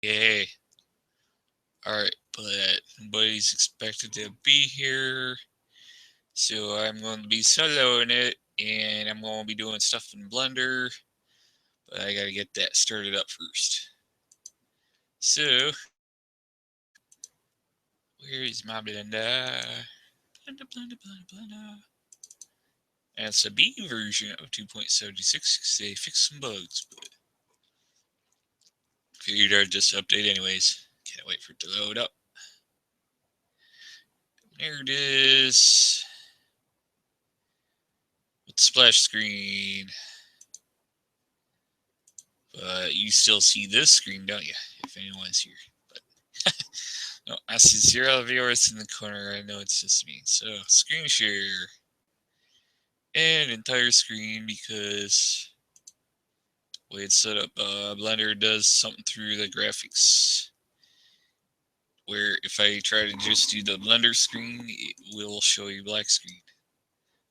Yay. Alright, but nobody's expected to be here. So I'm going to be soloing it, and I'm going to be doing stuff in Blender. But I gotta get that started up first. So, where is my Blender? Blender. And it's a B version of 2.76 because they fixed some bugs, but figured I'd just update anyways. Can't wait for it to load up. There it is. With the splash screen. But you still see this screen, don't you? If anyone's here. But no, I see 0 viewers in the corner. I know it's just me. So screen share. And entire screen because the way it's set up, Blender does something through the graphics. Where if I try to just do the Blender screen, it will show you black screen.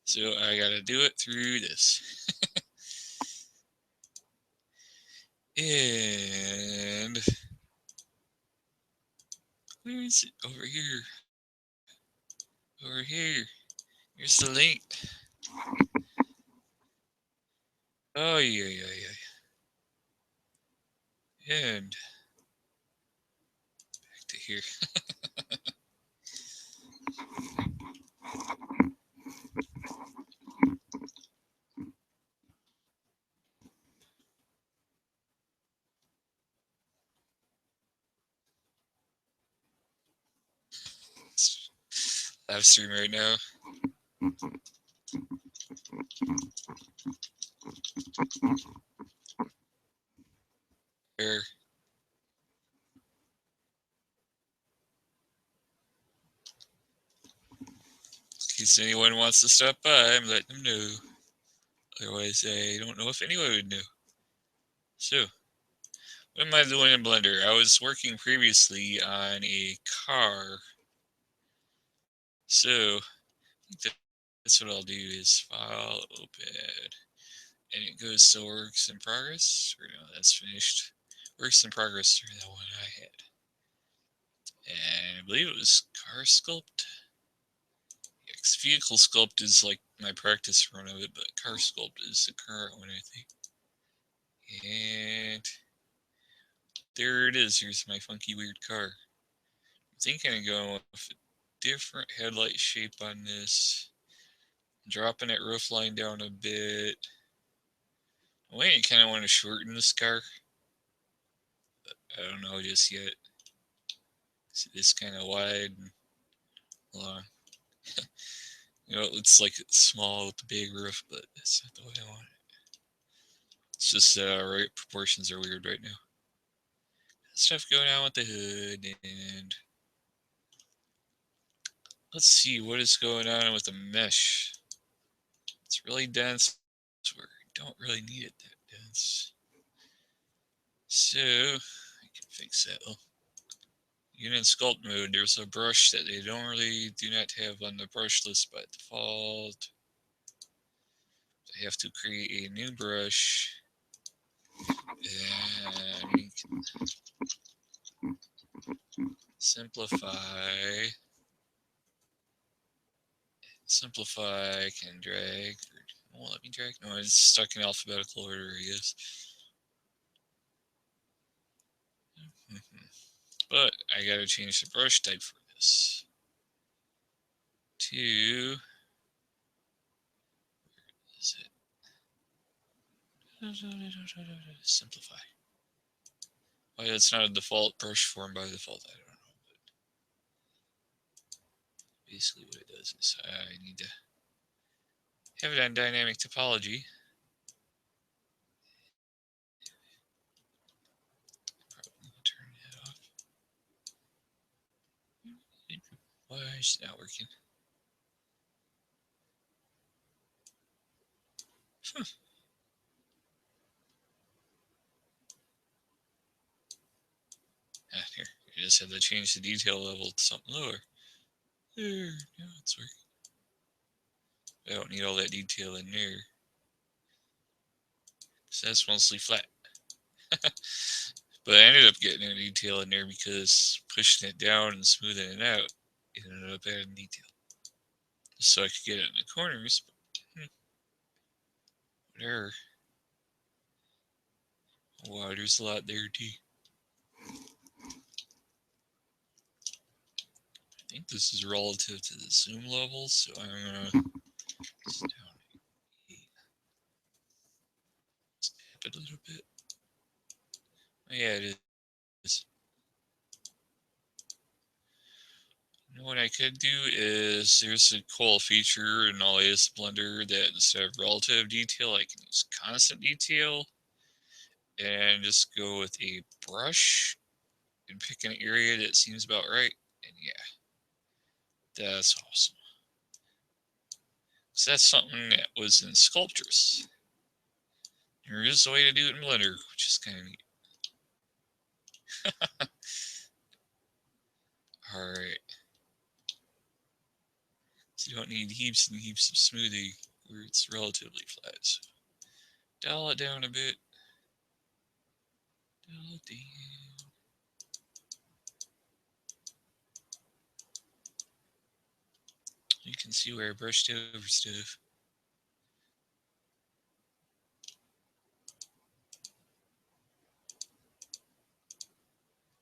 So I gotta do it through this. And where is it? Over here. Over here. Here's the link. Oh yeah. And back to here. Live stream right now. Here. In case anyone wants to stop by, I'm letting them know. Otherwise, I don't know if anyone would know. So, what am I doing in Blender? I was working previously on a car. So, that's what I'll do is file, open, and it goes to works in progress. Or no, that's finished. Works in progress are the one I had. And I believe it was car sculpt. Yeah, vehicle sculpt is like my practice run of it, but car sculpt is the current one, I think. And there it is. Here's my funky weird car. I'm thinking of going with a different headlight shape on this. Dropping that roof line down a bit. I kind of want to shorten this car. But I don't know just yet. It's kind of wide and long. It looks like it's small with the big roof, but that's not the way I want it. It's just right proportions are weird right now. Stuff going on with the hood, and let's see what is going on with the mesh. It's really dense where I don't really need it that dense. So I can fix that. Unit sculpt mode, there's a brush that they do not have on the brush list by default. I have to create a new brush, and we can simplify, can drag, or won't let me drag, no, it's stuck in alphabetical order, I guess. But I gotta change the brush type for this to, where is it? Simplify. Oh yeah, it's not a default brush form by default, I don't know. Basically what it does is I need to have it on dynamic topology. Probably turn that off. Why is it not working? Huh. Here. I just have to change the detail level to something lower. There, now it's working. I don't need all that detail in there. So that's mostly flat. But I ended up getting a detail in there because pushing it down and smoothing it out, it ended up adding detail. So I could get it in the corners, but whatever. Wow, there's a lot there too. I think this is relative to the zoom level, so I'm gonna step it a little bit. Oh, yeah, it is. You know what I could do is there's a cool feature in all AS Blender that instead of relative detail, I can use constant detail and just go with a brush and pick an area that seems about right. And yeah, that's awesome. So that's something that was in Sculptors. There is a way to do it in Blender, which is kind of neat. Alright. So you don't need heaps and heaps of smoothing where it's relatively flat. So dial it down a bit. Dial it down. You can see where I brushed over stuff.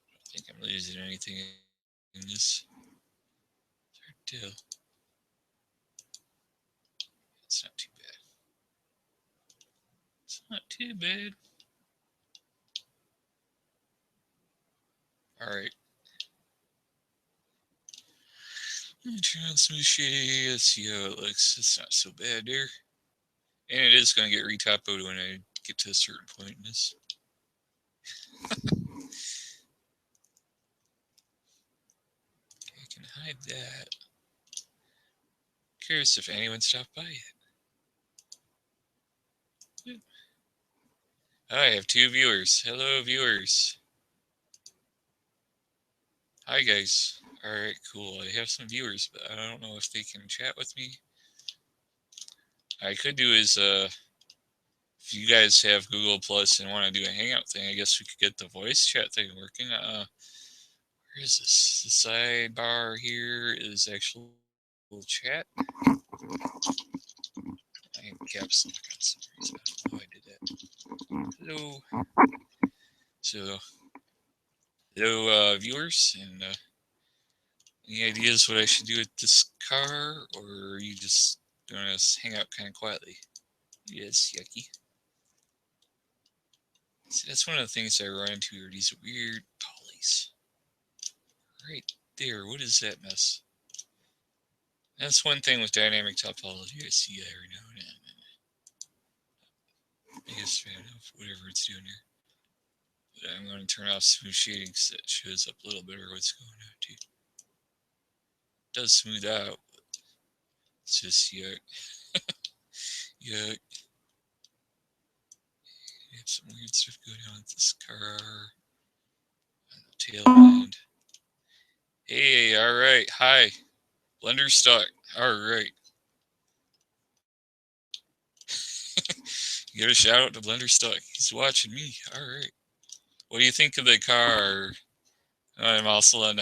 I don't think I'm losing anything in this. It's hard to tell. It's not too bad. It's not too bad. Alright. Turn on smooth shading. Let's see how it looks. It's not so bad there. And it is going to get retopoed when I get to a certain point in this. I can hide that. Curious if anyone stopped by yet. I have 2 viewers. Hello, viewers. Hi, guys. Alright, cool. I have some viewers, but I don't know if they can chat with me. I could do is, if you guys have Google Plus and want to do a hangout thing, I guess we could get the voice chat thing working. Where is this? The sidebar here is actual chat. I have caps lock on some reason. I don't know why I did that. Hello. So, hello, viewers, and any ideas what I should do with this car, or are you just doing this hangout kind of quietly? Yes, yucky. See, that's one of the things I run into are these weird polys. Right there, what is that mess? That's one thing with dynamic topology I see every now and then. I guess fan of whatever it's doing here. But I'm going to turn off smooth shading because that shows up a little better what's going on too. It does smooth out, but it's just yuck. Yuck. You have some weird stuff going on with this car. On the tail end. Hey, alright, hi. Blender stock. Alright. Give a shout out to Blender stock. He's watching me. Alright. What do you think of the car? I'm also on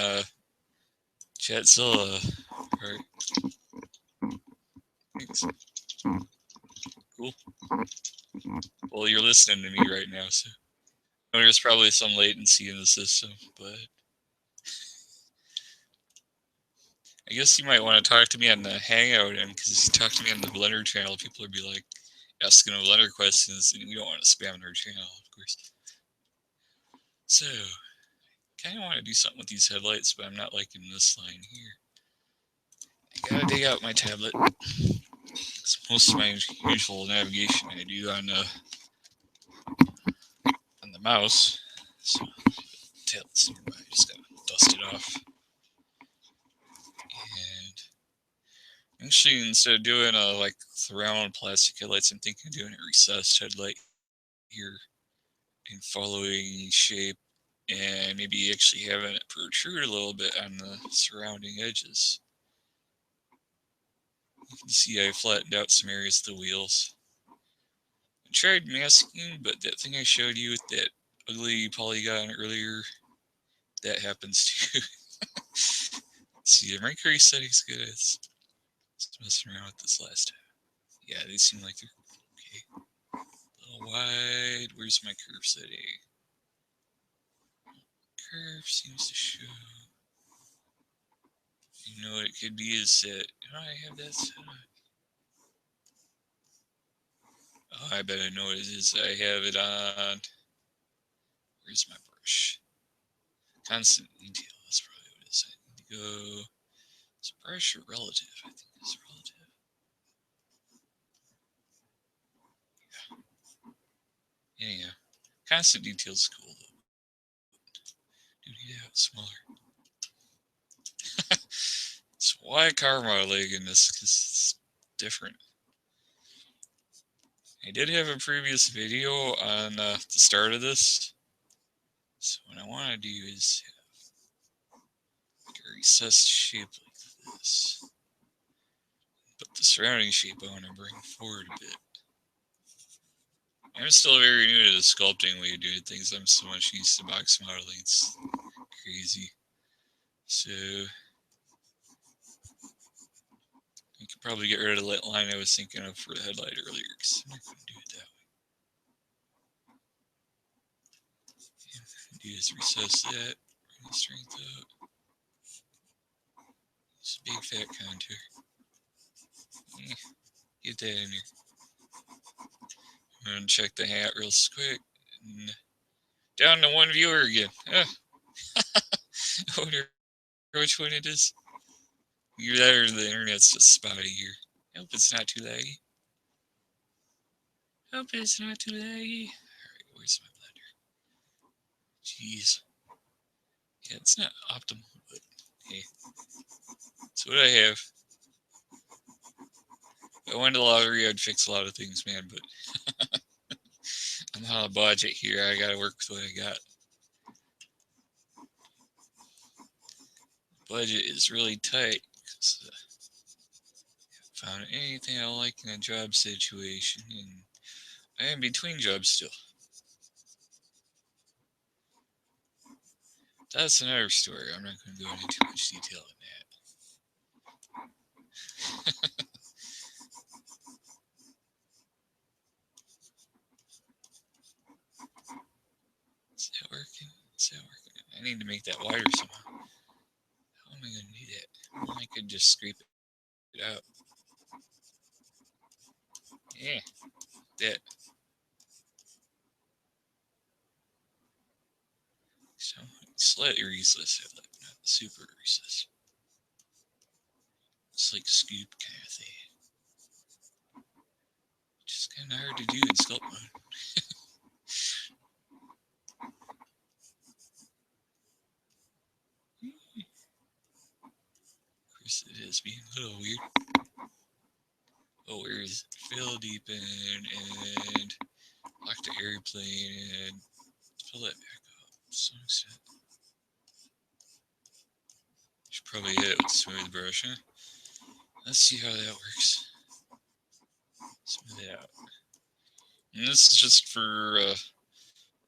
Chatzilla. Alright. Thanks. Cool. Well, you're listening to me right now, so there's probably some latency in the system, but I guess you might want to talk to me on the Hangout, and because if you talk to me on the Blender channel, people would be like asking Blender questions, and we don't want to spam their channel, of course. So, kind of want to do something with these headlights, but I'm not liking this line here. I gotta dig out my tablet. It's most of my usual navigation I do on the mouse. So, tablet's nearby. I just gotta dust it off. And actually, instead of doing like the round plastic headlights, I'm thinking of doing a recessed headlight here and following shape, and maybe actually having it protrude a little bit on the surrounding edges. You can see I flattened out some areas of the wheels. I tried masking, but that thing I showed you with that ugly polygon earlier, that happens too. See, my crease setting's good. It's messing around with this last time. Yeah, they seem like they're okay. A little wide. Where's my curve setting? Curve seems to show. You know what it could be is that, I have that set up. Oh, I bet I know what it is. I have it on. Where's my brush? Constant detail. That's probably what it is. I need to go. Is brush or relative? I think it's relative. Yeah. Anyhow, constant detail is cool though. Dude, yeah, it's smaller. So why car modeling in this? Because it's different. I did have a previous video on the start of this. So what I want to do is have like a recessed shape like this. But the surrounding shape I want to bring forward a bit. I'm still very new to the sculpting way of doing things. I'm so much used to box modeling. It's crazy. So you could probably get rid of that line I was thinking of for the headlight earlier, because I'm not going to do it that way. Do is recess that, bring the strength up. It's a big fat contour. Get that in here. I'm gonna check the hat real quick. And down to one viewer again. I wonder which one it is. Either that or the internet's just spotty here. I hope it's not too laggy. Hope it's not too laggy. Alright, where's my blender? Jeez. Yeah, it's not optimal, but hey. That's what I have. If I won the lottery, I'd fix a lot of things, man, but I'm on a budget here. I gotta work with what I got. Budget is really tight. Found anything I like in a job situation, and I am between jobs still. That's another story. I'm not going to go into too much detail on that. Is that working? Is that working? I need to make that wider somehow. How am I going to do that? Well, I could just scrape it out. Yeah, that. So, slightly recess headlight, not super recess. It's like scoop kind of thing. Just kind of hard to do in sculpt mode. Of course, it is being a little weird. Oh, where is it? Fill deepen and lock the airplane and pull that back up to some extent. Should probably hit it with a smooth brush, huh? Let's see how that works. Smooth it out. And this is just for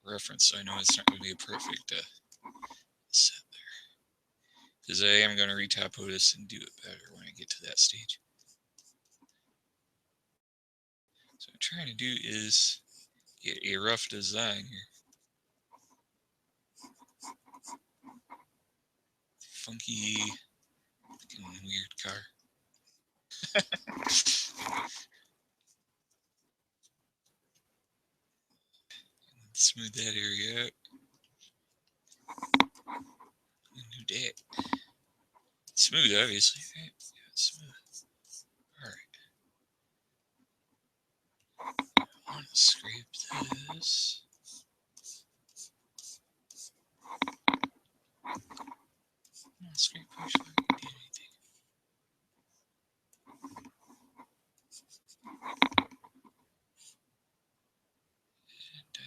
reference, so I know it's not going to be a perfect set there. Because I am going to re-topo this and do it better when I get to that stage. So what I'm trying to do is get a rough design here. Funky, looking weird car. Smooth that area out. And do that. Smooth, obviously. Right? Yeah, smooth. Alright. I want to scrape this. Scrape push before I can do anything.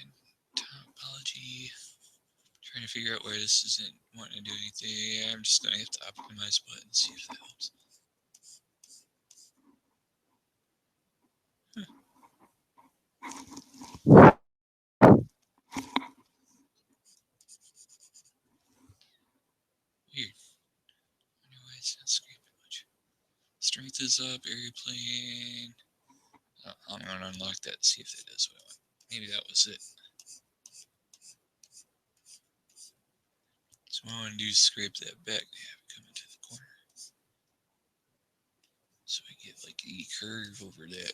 And topology. Trying to figure out why this isn't wanting to do anything. I'm just gonna have to optimize button, see if that helps. this up, airplane. Oh, I'm going to unlock that, see if that does what I want. Maybe that was it. So what I want to do is scrape that back and have it come into the corner. So I get like a curve over that.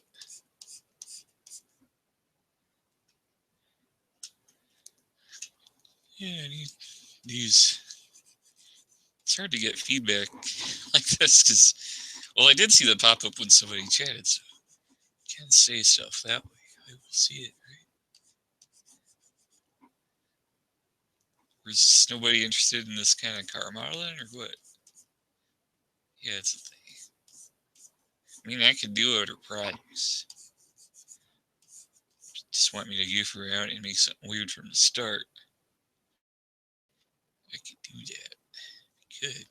Yeah, I need these. It's hard to get feedback like this because, well, I did see the pop up when somebody chatted, so you can say stuff that way. I will see it, right? Is nobody interested in this kind of car modeling or what? Yeah, it's a thing. I mean, I could do other projects. Just want me to goof around and make something weird from the start. I could do that. I could.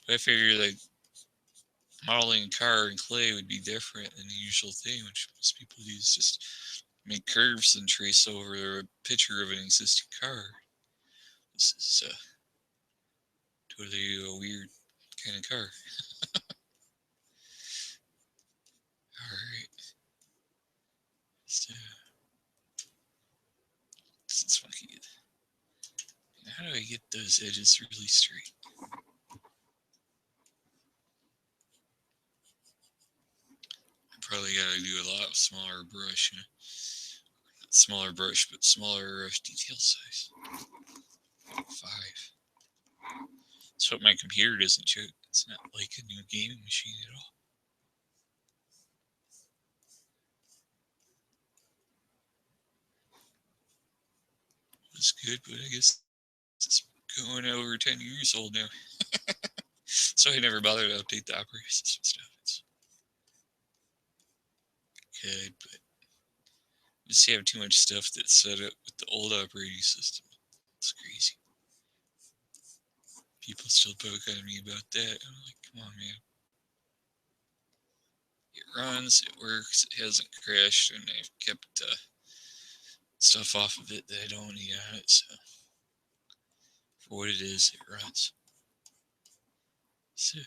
But I figure like modeling a car in clay would be different than the usual thing, which most people do is just make curves and trace over a picture of an existing car. This is totally a weird kind of car. Alright. So, this is funky. How do I get those edges really straight? I probably gotta do a lot smaller brush, you know? Not smaller brush, but smaller detail size. 5. That's what my computer doesn't show. It's not like a new gaming machine at all. It's good, but I guess it's going over 10 years old now. So I never bothered to update the operating system stuff. It's good, but I just have too much stuff that's set up with the old operating system. It's crazy. People still poke on me about that. I'm like, come on, man. It runs, it works, it hasn't crashed, and I've kept stuff off of it that I don't need on it, so for what it is, it runs. So,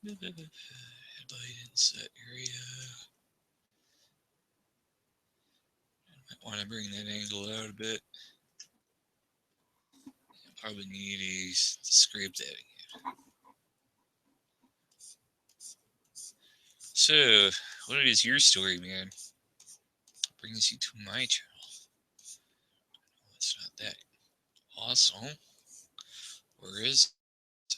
headlight inset area. I might want to bring that angle out a bit. I'll probably need to scrape that again. So, what is your story, man? What brings you to my channel? Well, it's not that awesome. Or is it?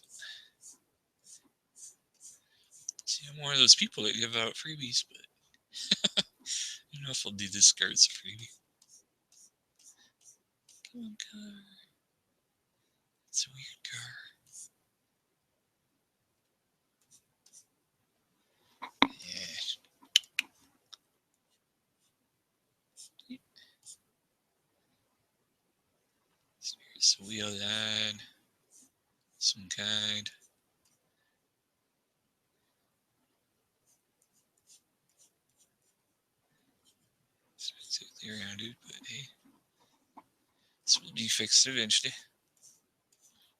See, I'm one of those people that give out freebies, but I don't know if I'll do this car as a freebie. Come on, car. It's a weird car. Yeah. Here's a wheel line. Some kind. It's not exactly rounded, but hey. This will be fixed eventually.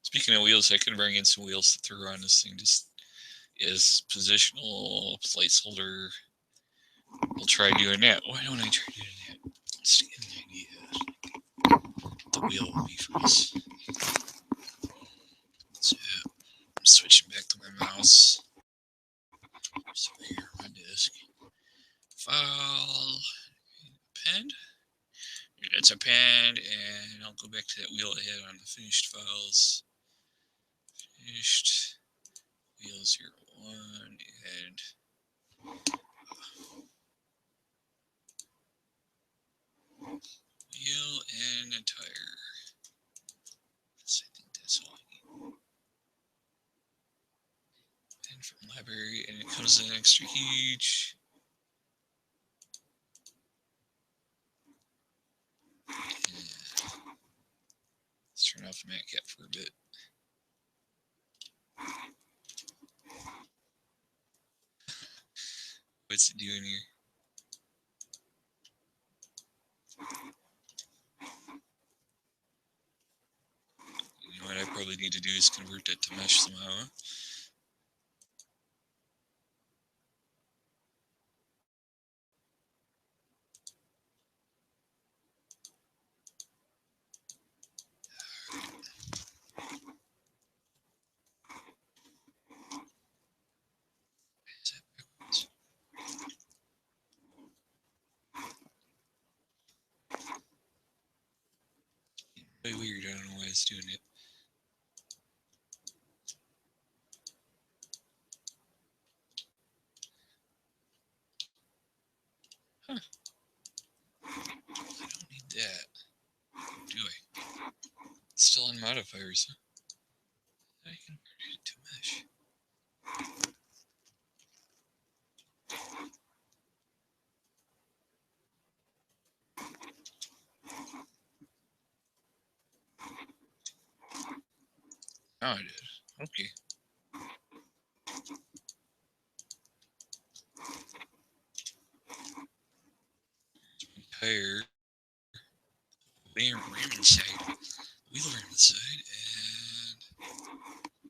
Speaking of wheels, I could bring in some wheels to throw on this thing just as positional placeholder. We'll try doing that. Why don't I try doing that? Let's get an idea what the wheel will be for us. So, I'm switching back to my mouse. So here on my disk. File. Append. That's append, and I'll go back to that wheel I had on the finished files. Finished. Wheel 01 and wheel and a tire. So I think that's all I need. And from library, and it comes in extra huge. Yeah. Let's turn off the mat cap for a bit. What's it doing here? You know what? I probably probably need to do is convert that to mesh somehow. Way weird, I don't know why it's doing it. Huh. I don't need that. Do I? It's still on modifiers, huh? I can convert it to mesh. Oh, I did. Okay. Tire. Ram inside. Wheel ram inside and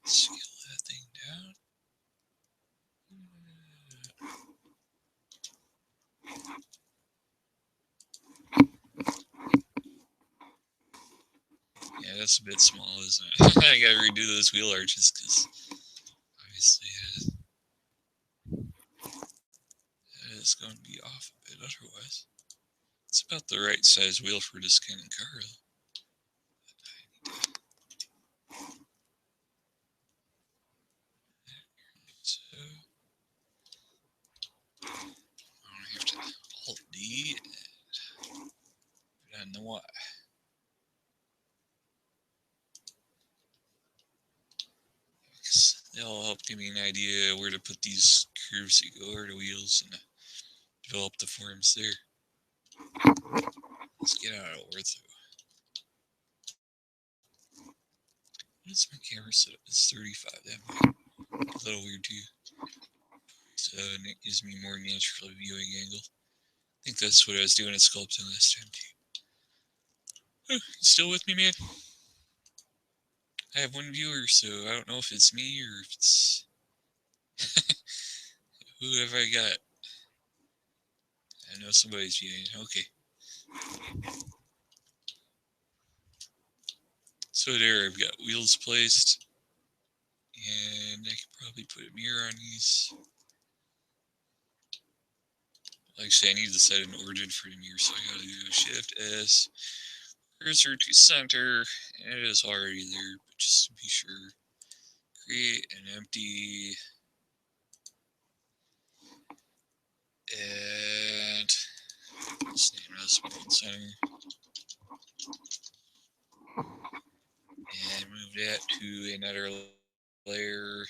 scale that thing down. Yeah, that's a bit small, isn't it? I gotta redo those wheel arches because obviously it's going to be off a bit otherwise. It's about the right size wheel for this kind of car, though. So I have to Alt D and put on the Y. They'll help give me an idea where to put these curves that go over the wheels and develop the forms there. Let's get out of ortho. What is my camera setup? It's 35. That might be a little weird too. So and it gives me more natural viewing angle. I think that's what I was doing at sculpting last time too. Oh, you still with me, man? I have one viewer, so I don't know if it's me or if it's who have I got. I know somebody's viewing. Okay. So there, I've got wheels placed, and I could probably put a mirror on these. Actually, I need to set an origin for the mirror, so I gotta do Shift S, cursor to center, and it is already there, but just to be sure, create an empty, and let's name this world center, and move that to another layer,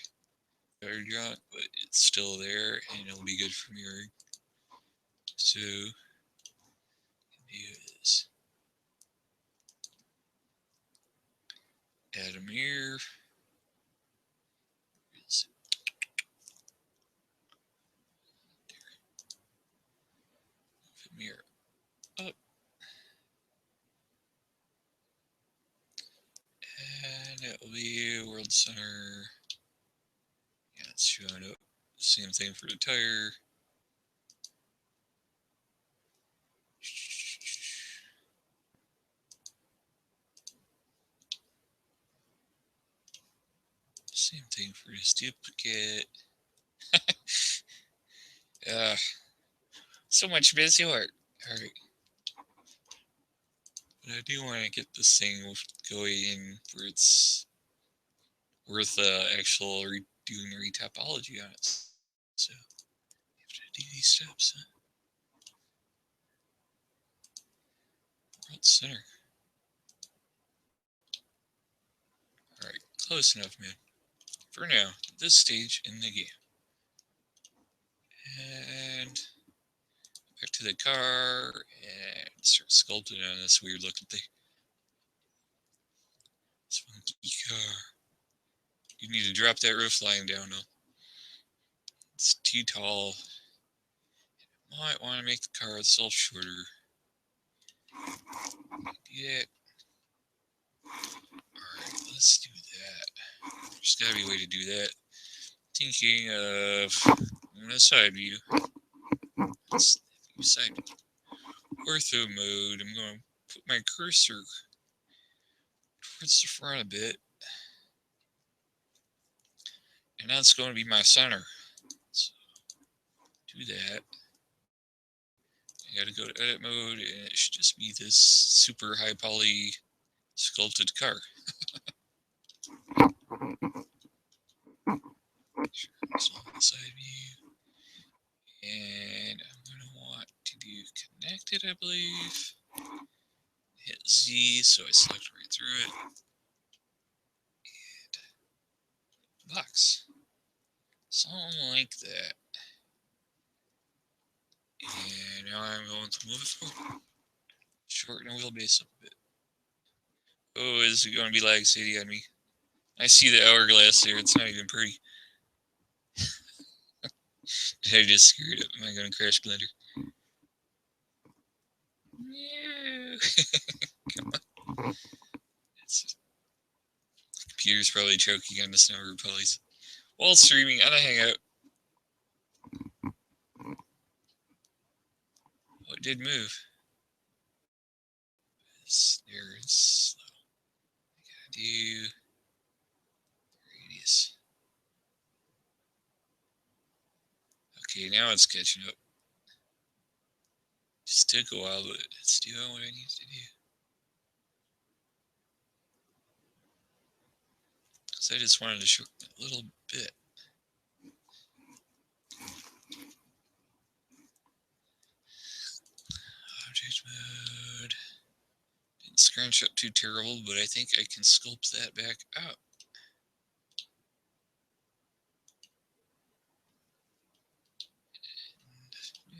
better junk, but it's still there, and it'll be good for mirroring. So, do this. Add a mirror. Move the mirror up. And it will be world center. Yeah, it's showing up. Same thing for the tire. Same thing for this duplicate. So much busy work. Alright. But I do want to get this thing going where it's worth actual doing retopology on it. So, you have to do these steps. Huh? World center. Alright, close enough, man. For now, this stage in the game. And back to the car and start sculpting on this weird looking thing. This funky car. You need to drop that roof line down though. It's too tall. You might want to make the car itself shorter. Yeah. Alright, let's do There's gotta be a way to do that. Thinking of a side view. Side view. Ortho mode. I'm going to put my cursor towards the front a bit. And that's going to be my center. So do that. I gotta go to edit mode, and it should just be this super high poly sculpted car. So on the side view. And I'm gonna want to do connected, I believe. Hit Z, so I select right through it. And box. Something like that. And now I'm going to move it forward. Shorten the wheelbase up a bit. Oh, is it going to be lag city on me? I see the hourglass there. It's not even pretty. I just screwed up. Am I going to crash Blender? No. Come on. The computer's probably choking on this number of polys. While streaming on a hangout. What did move? There is slow. I gotta do radius. Okay, now it's catching up. Just took a while, but it's doing what I need to do. Because I just wanted to shorten it a little bit. Object mode. Didn't scrunch up too terrible, but I think I can sculpt that back out.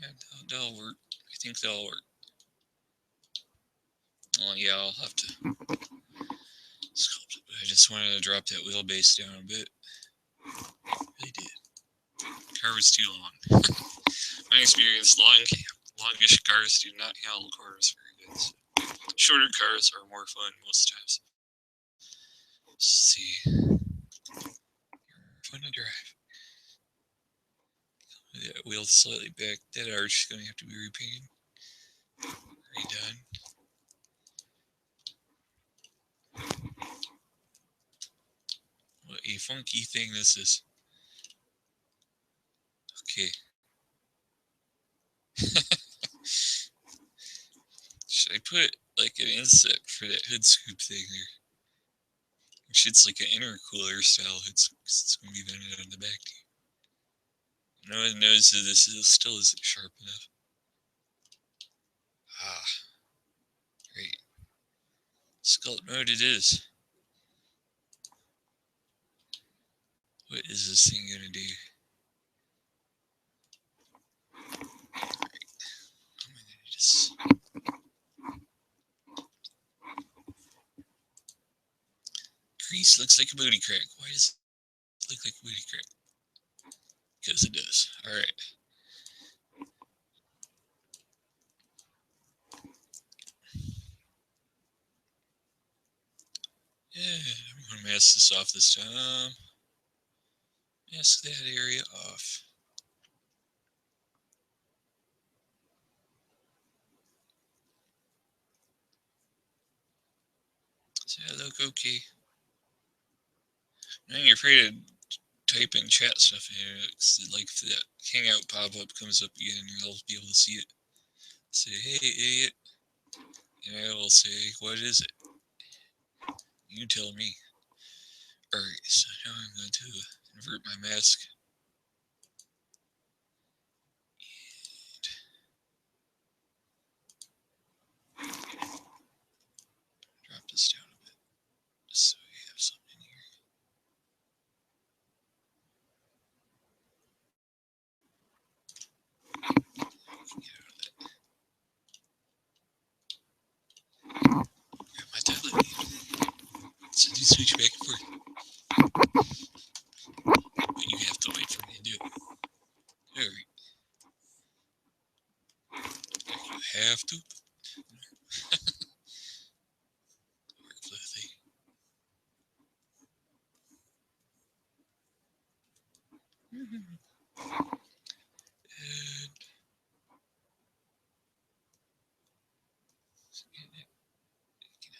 And yeah, that'll work. I think that'll work. Oh yeah, I'll have to sculpt it, but I just wanted to drop that wheelbase down a bit. Really did. Car was too long. My experience, longish cars do not handle corners very good. So shorter cars are more fun most times. Let's see. Fun to drive. That wheel's slightly back. That arch is going to have to be repainted. Redone. What a funky thing this is. Okay. Should I put like an inset for that hood scoop thing there? Shit's like an intercooler style hood scoop. It's going to be vented on the back too. No one knows that this still isn't sharp enough. Ah. Great. Sculpt mode it is. What is this thing going to do? Just grease looks like a booty crack. Why does it look like a booty crack? Because it does. Alright. Yeah, I'm going to mask this off this time. Mask that area off. Does that look okay? Now you're afraid to type in chat stuff in here. Like if that hangout pop-up comes up again, you'll be able to see it. Say, hey, idiot. And I will say, what is it? You tell me. Alright, so now I'm going to invert my mask. And drop this down a bit, just so we have something in here. Get out of that. Grab my tablet. So do switch back and forth. But you have to wait for me to do it. Alright. You have to.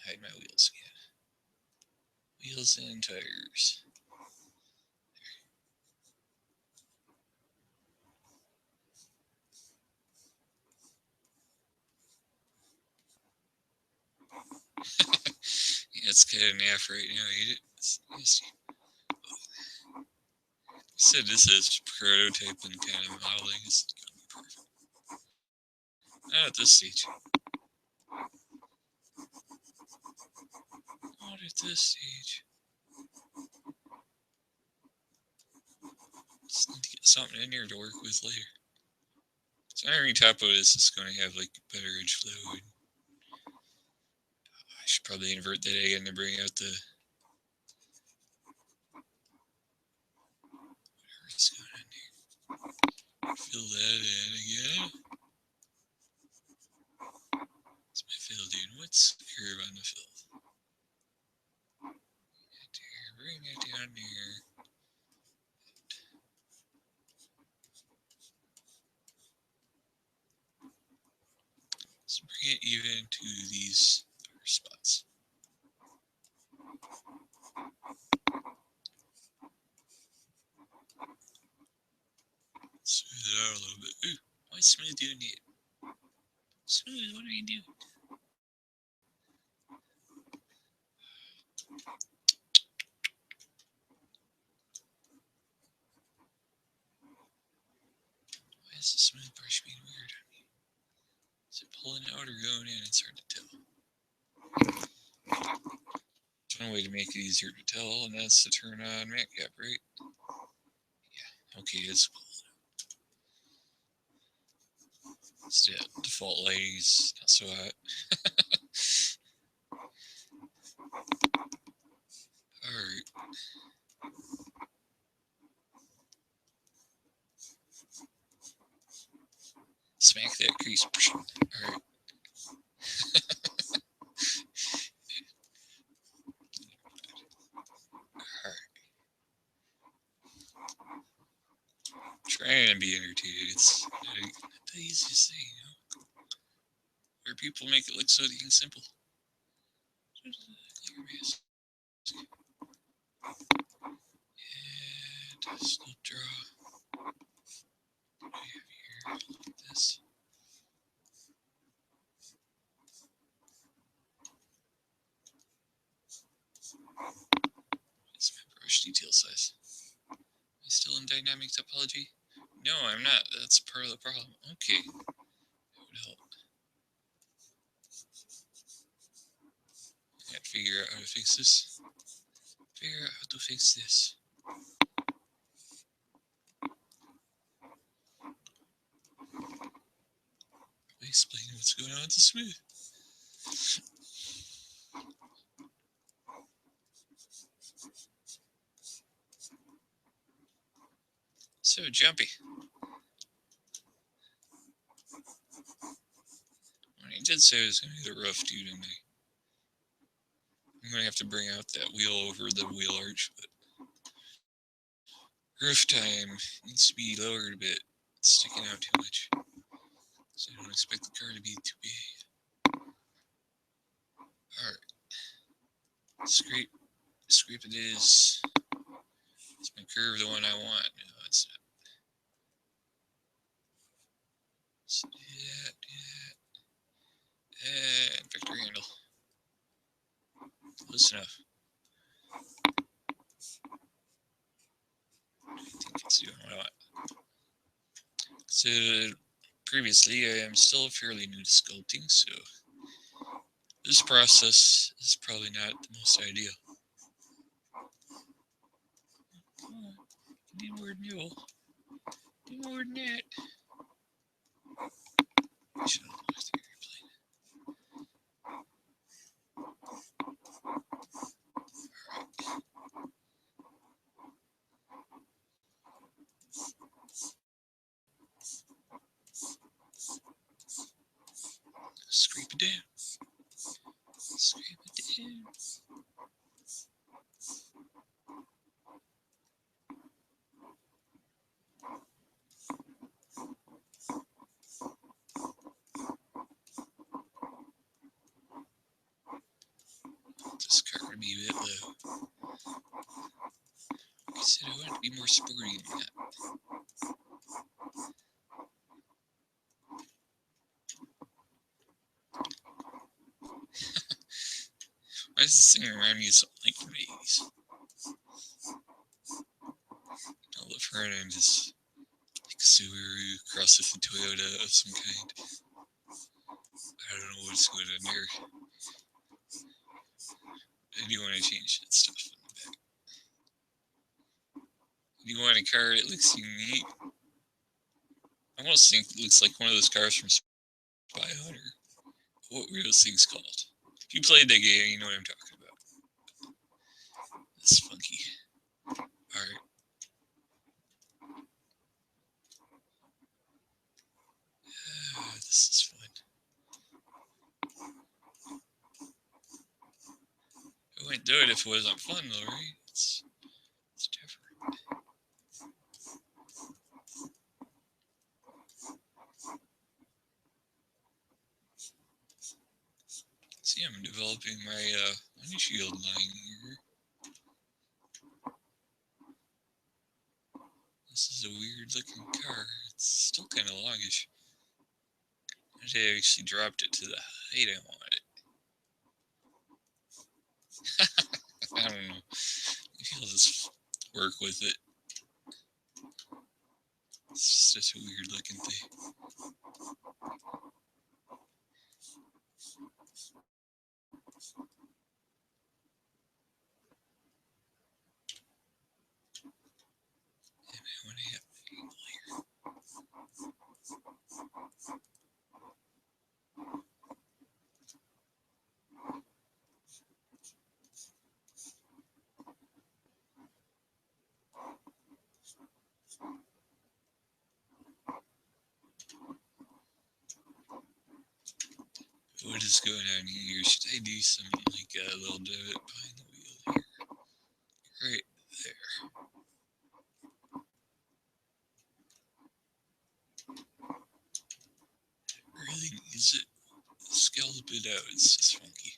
Hide my wheels again. Wheels and tires. Yeah, it's kind of naff right now, ain't it? I said this is prototype and kind of modeling. It's gonna be perfect. Not at this stage. Not at this stage. Just need to get something in here to work with later. So every typo this is going to have like better edge flow. And I should probably invert that again to bring out the whatever's going on here. Fill that in again. What's my fill doing? What's the curve on the fill? Bring it down there. Let's bring it even to these spots. Smooth it out a little bit. Ooh, why is Smooth doing it? Smooth, what are you doing? Why is the Smooth brush being weird on me? Is it pulling out or going in? It's hard to tell. There's one way to make it easier to tell, and that's to turn on matcap, right? Yeah, okay, it's pulling out. It's the default lighting's not so hot. Alright. Smack that crease. Alright. Trying to be entertaining. It's not the easiest thing, you know? Where people make it look so dang simple. And sculpt draw. What do I have here? Look at this. What's my brush detail size? Am I still in dynamic topology? No, I'm not. That's part of the problem. Okay. That would help. I can't figure out how to fix this. Figure out how to fix this. Explain what's going on to Smooth. So jumpy. I did say I was going to be the rough dude in me. I'm going to have to bring out that wheel over the wheel arch, but roof time needs to be lowered a bit. It's sticking out too much. So I don't expect the car to be too big. Alright. Scrape it is. Is my curve the one I want? No, it's not. So do that. And vector handle. Close enough. I think it's doing what I want. So previously, I am still fairly new to sculpting, so this process is probably not the most ideal. Come on, do more than you. Do more than that. I should have lost the airplane. Scrape it down. Scrape it down. be a bit low. Like I said, I want it to be more sporty than that. Why is this thing around me so like from the 80s? All the front end is like Subaru crossed with a Toyota of some kind. I don't know what's going on there. I do want to change that stuff in the back. You want a car that looks unique? I almost think it looks like one of those cars from Spy Hunter. What were those things called? If you played that game, you know what I'm talking about. That's funky. Alright. This is fun. I wouldn't do it if it wasn't fun, though, right? It's different. See, I'm developing my windshield line here. This is a weird looking car. It's still kind of longish. I actually dropped it to the height I wanted. I don't know. Maybe I'll just work with it. It's just such a weird looking thing. I want to have an angle here. What is going on here? Should I do something like a little divot behind the wheel here? Right there. Really needs it. Scallop it out. It's just funky.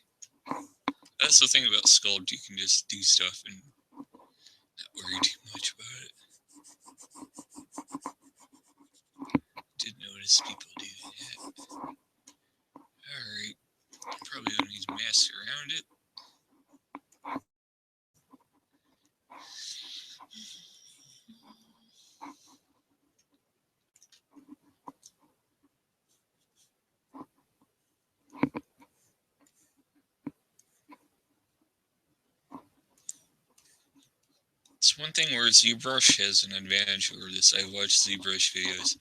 That's the thing about Sculpt. You can just do stuff and not worry too much about it. Did notice people doing that. Alright. Probably don't need to mask around it. It's one thing where ZBrush has an advantage over this. I watched ZBrush videos.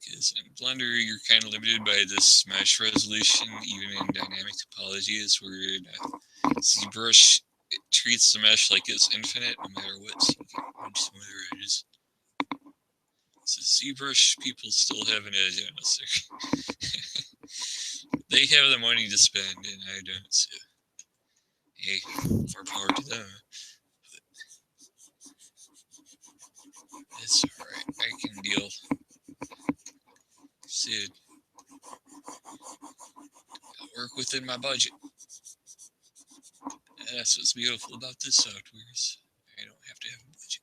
Because in Blender, you're kind of limited by this mesh resolution, even in dynamic topologies, where in ZBrush, it treats the mesh like it's infinite, no matter what, so you get much smoother edges. So ZBrush people still have an edge on us there. They have the money to spend, and I don't, so hey, more power to them. But it's alright, I can deal. Sid, I'll work within my budget. That's what's beautiful about this software is I don't have to have a budget.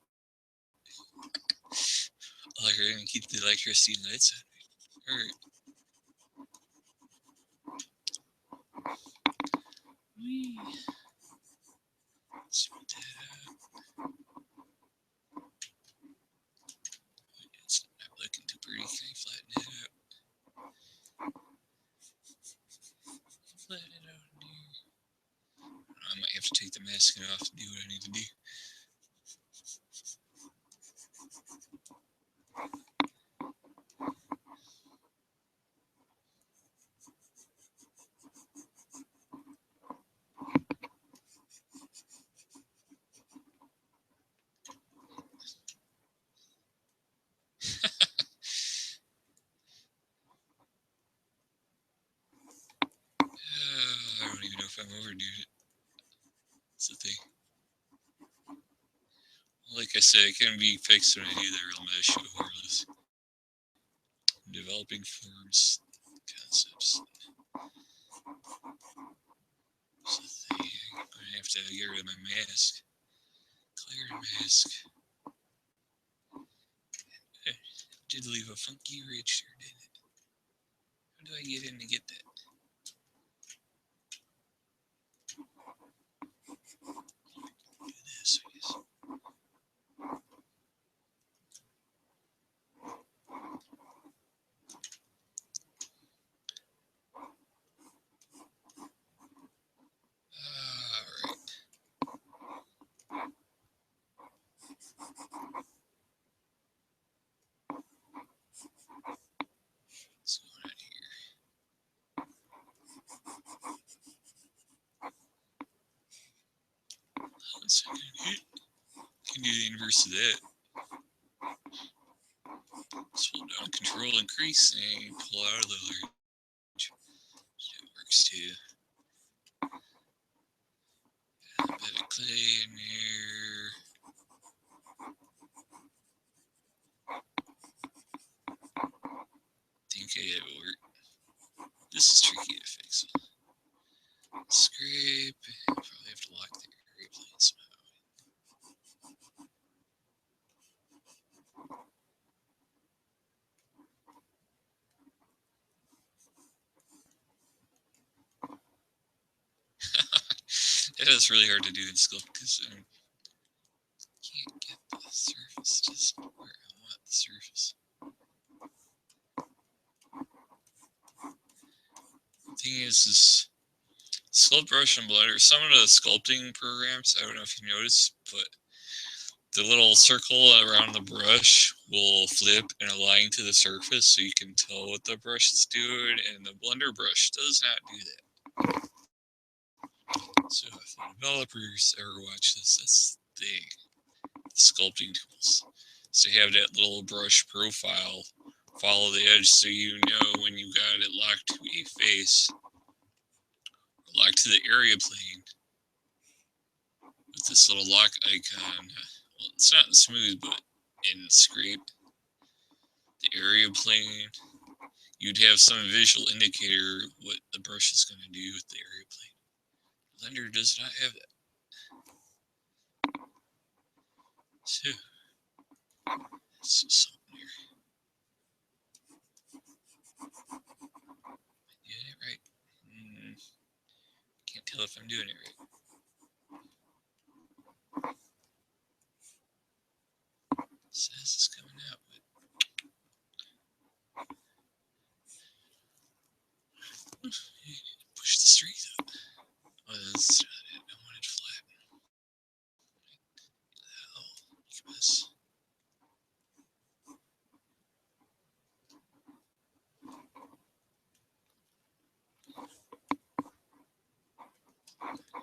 All I can keep the electricity and lights on. Alright. Smooth that out. It's not looking too pretty. Can I flatten it out? Flatten it out in here. I might have to take the masking off to do what I need to do. I don't even know if I'm overdoing it. That's the thing. Like I said, it can be fixed when I do the real mesh overlays. Developing forms, concepts. That's the thing. I'm going to have to to get rid of my mask. Clear mask. Did leave a funky ridge there, didn't it? How do I get in to get that? Do this, I guess. Alright. What's going on here? One second. Can do the inverse of that. Just hold down Control increase and pull out of the ledge. That works too. A bit of clay in there. Think it will work. This is tricky to fix. Scrape. Probably have to lock the area plane somehow. It is really hard to do in Sculpt because I can't get the surface just where I want the surface. The thing is Sculpt Brush and Blender, some of the sculpting programs, I don't know if you noticed, but the little circle around the brush will flip and align to the surface so you can tell what the brush is doing, and the Blender brush does not do that. So if the developers ever watch this, that's the thing. The sculpting tools. So you have that little brush profile, follow the edge so you know when you got it locked to a face, or locked to the area plane. With this little lock icon, well, it's not in smooth, but in scrape, the area plane, you'd have some visual indicator what the brush is going to do with the area plane. Blender does not have that. So, it's just something here. Am I doing it right? Can't tell if I'm doing it right. It says it's coming out, but push the strength up. Oh, that's not it. I want it flat. Oh, look at this.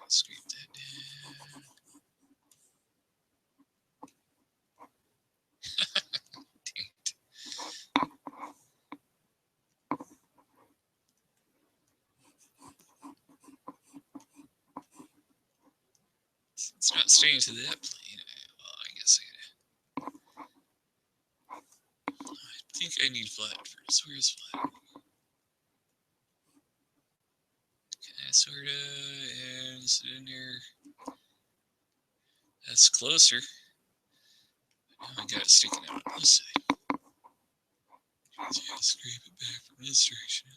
Scrape that down. Dang it. It's not staying to that plane. Well, I guess I think I need flat first. Where's flat? Kind of, sorta, and is it in there? That's closer. Now I got it sticking out on this side. So you gotta scrape it back from this direction.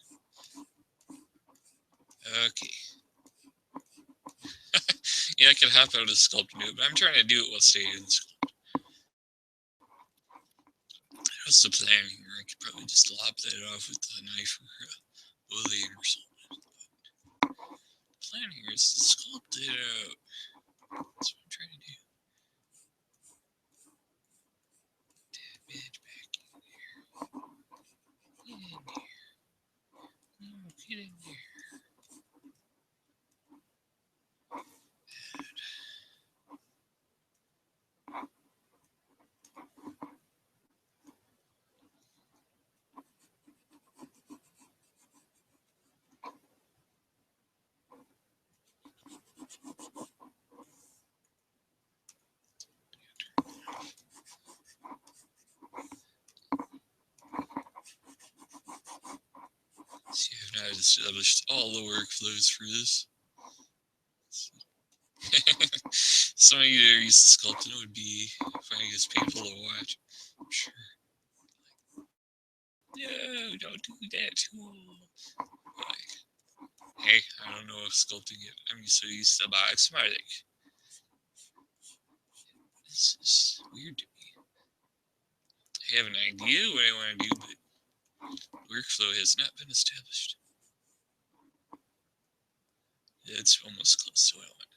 Okay. Yeah, I could hop out of the sculpt and do it, but I'm trying to do it while staying in the sculpt. What's the plan here? I could probably just lop that off with a knife or a bullet or something. The plan here is to sculpt it out. That's what I'm trying to do. That bitch back in there. Get in there. No, get in there. See, I've now established all the workflows for this. So, Somebody that are used to sculpting would be finding this painful to watch. I'm sure. No, don't do that tool. Like, hey, I don't know if sculpting it. I'm so used to box smiling. This is weird to me. I have an idea what I want to do, but workflow has not been established. It's almost close to what I want.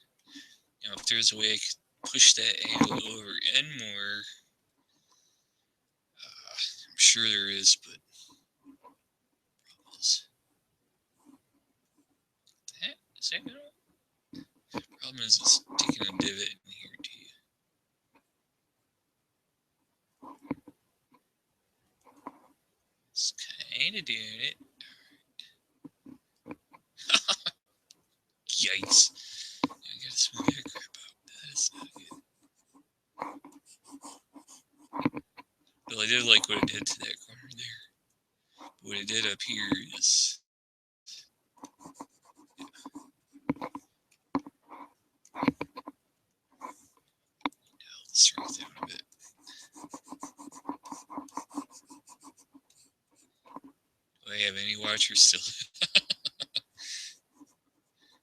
Now, if there's a way I could push that angle over and more, I'm sure there is, but is that gonna? Problem is, it's taking a divot in here too. It's kind of doing it. Yikes! I gotta smooth that crap out. That is not good. Well, I did like what it did to that corner there. What it did up here is. Let's shrink down a bit. Do I have any watchers still?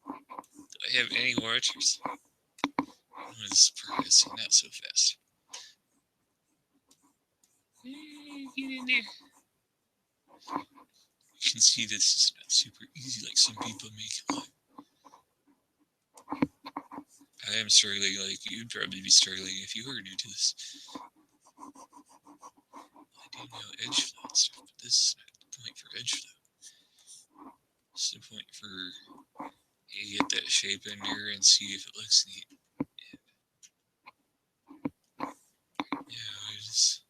Do I have any watchers? Oh, this is progressing not so fast. Get in there. You can see this is not super easy like some people make it look. I am struggling like you'd probably be struggling if you were new to this. I do know edge flow and stuff, but this is not the point for edge flow. This is the point for you get that shape in there and see if it looks neat. Yeah, it is.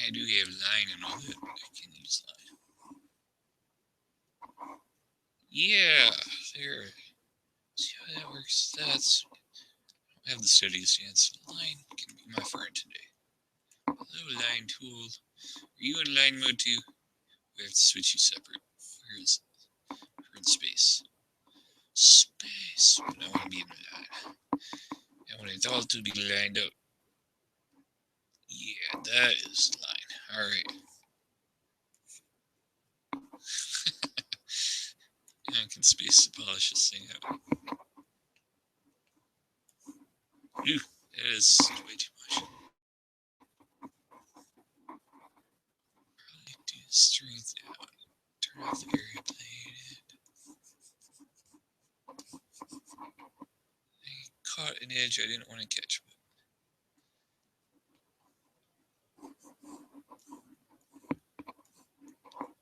I do have line and all that, but I can use line. Yeah, there. See how that works? That's. I have the steadiest chance. Line can be my friend today. Hello, line tool. Are you in line mode too? We have to switch you separate. Where is it? We're in space. Space. But I want to be in line. I want it all to be lined up. Yeah, that is line. Alright. I can space to polish this thing out. Ooh, that is way too much. Probably do strength out. Turn off the area plane. I caught an edge I didn't want to catch.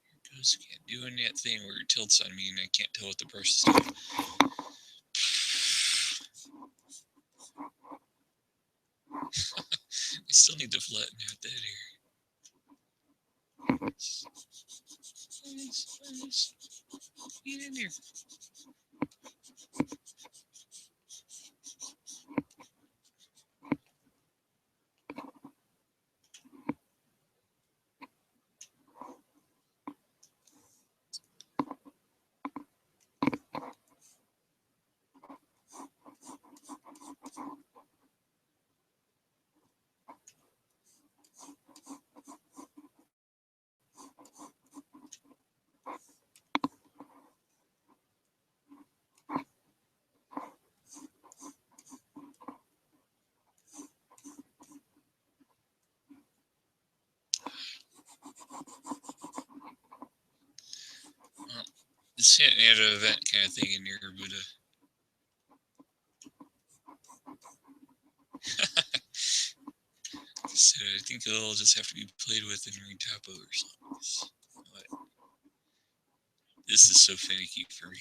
Here goes again, doing that thing where it tilts on me and I can't tell what the brush is doing. I still need to flatten out that area. Get in there. Well, it's hitting at an event kind of thing in here, but so I think it'll just have to be played with and re-top over something. But this is so finicky for me.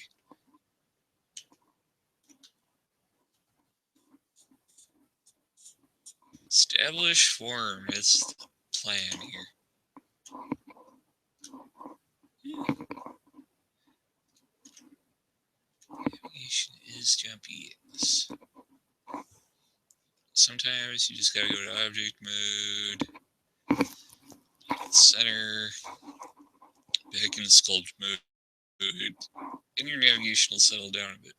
Establish form is the plan here. Navigation is jumpy. Yes. Sometimes you just gotta go to object mode, center, back in the sculpt mode, and your navigation will settle down a bit.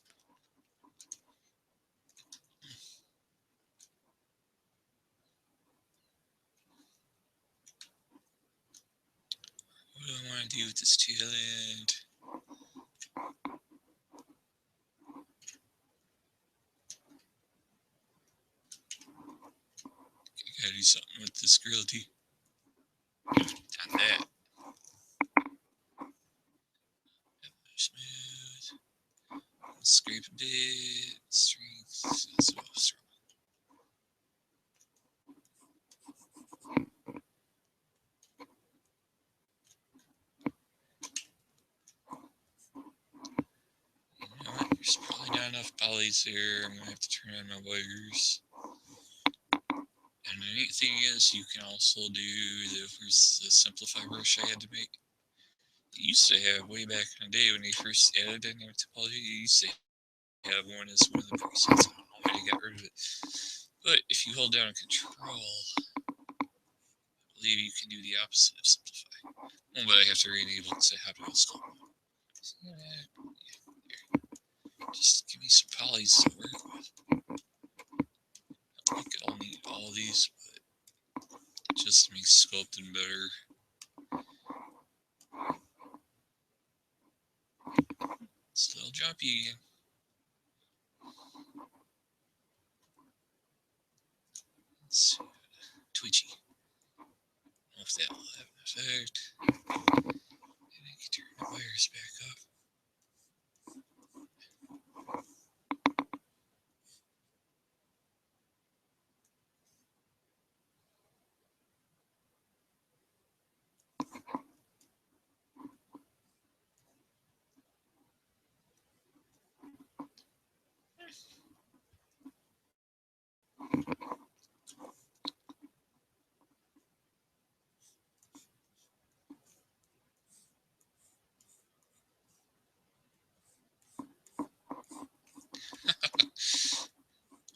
What do I want to do with this tail end? I gotta do something with this grillty. Done that. Smooth. Scrape a bit. Strength. So strong. You know what? There's probably not enough polys here. I'm gonna have to turn on my wires. And the neat thing is, you can also do the simplify brush I had to make. It used to have way back in the day when they first added dynamic topology. You used to have one as one of the presets. I don't know why they got rid of it. But if you hold down Control, I believe you can do the opposite of simplify. Well, but I have to re-enable because I have to go sculpt. Just give me some polys to work with. I don't think I'll need all these, but just to make sculpting better. It's a little jumpy again. It's twitchy. I don't know if that will have an effect. And I can turn the wires back up.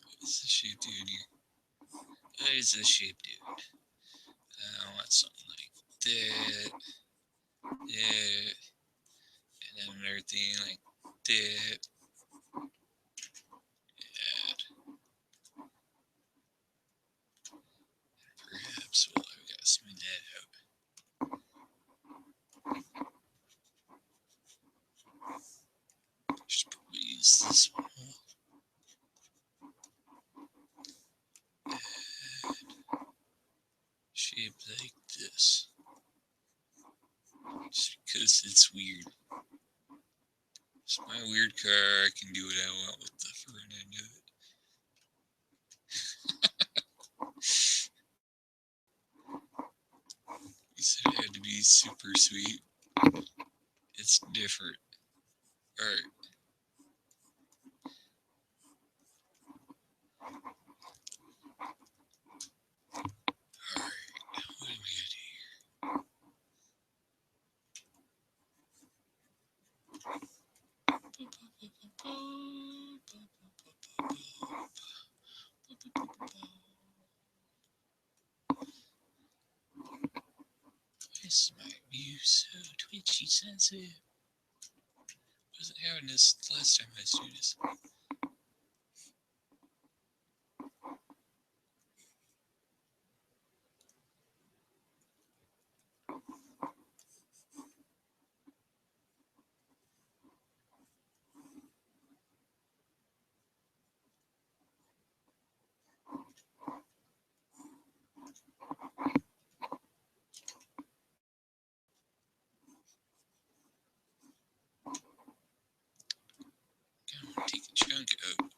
What is the shape doing here? What is the shape doing? I want something like that. That. And then another thing like that. Perhaps I've got to smooth that out. Should probably use this one. And shape like this. Just because it's weird. It's my weird car. I can do what I want with the front end of it. He said it had to be super sweet. It's different. Alright. Alright. What am I gonna do here? Why is my view so twitchy sensitive? Wasn't having this last time I was doing this. Take a chunk out.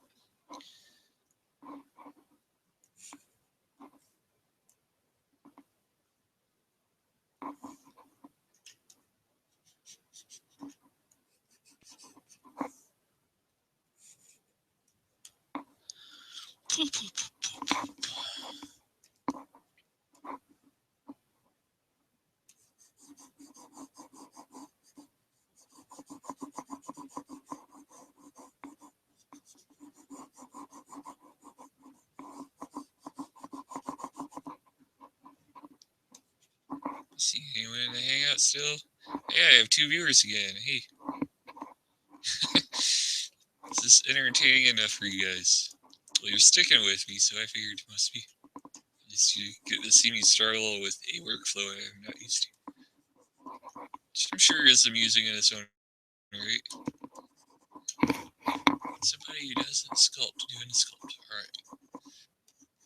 See anyone in the hangout still? Yeah, I have 2 viewers again. Hey. Is this entertaining enough for you guys? Well, you're sticking with me, so I figured it must be. At least you get to see me struggle with a workflow I'm not used to. Which I'm sure is amusing in its own right. Somebody who doesn't sculpt doing a sculpt. Alright.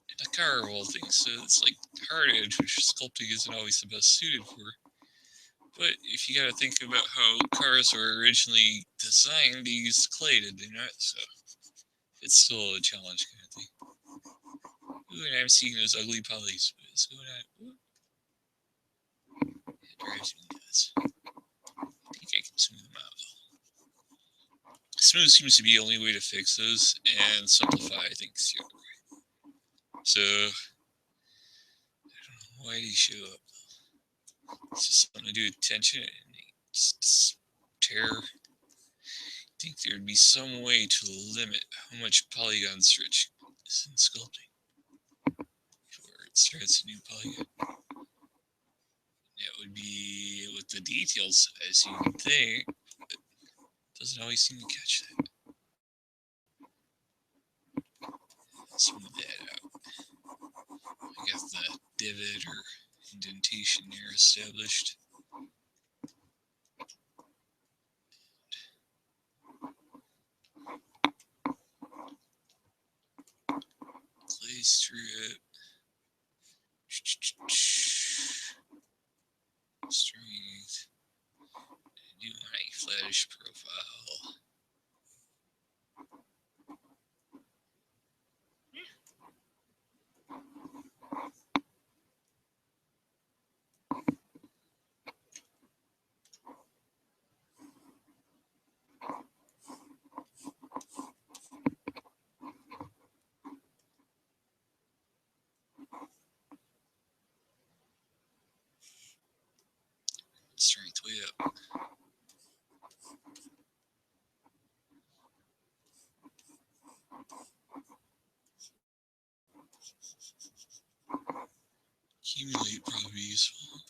And a car of all things, so it's like hard edge, which sculpting isn't always the best suited for. But if you gotta think about how cars were originally designed to use clay to do that, so it's still a challenge kind of thing. Ooh, and I'm seeing those ugly polys. What is going on? Ooh. It drives me nuts. I think I can smooth them out. Smooth seems to be the only way to fix those, and simplify, I think, is the other way. So, I don't know why they show up. It's just something to do with tension, and they just tear. I think there'd be some way to limit how much polygon stretch is in sculpting before it starts a new polygon. That would be with the detail size, you would think, but it doesn't always seem to catch that. Smooth that out. I got the divot or indentation there established. Clay strip. Strength. I do want a flattish profile. Strength way up. Accumulate probably useful.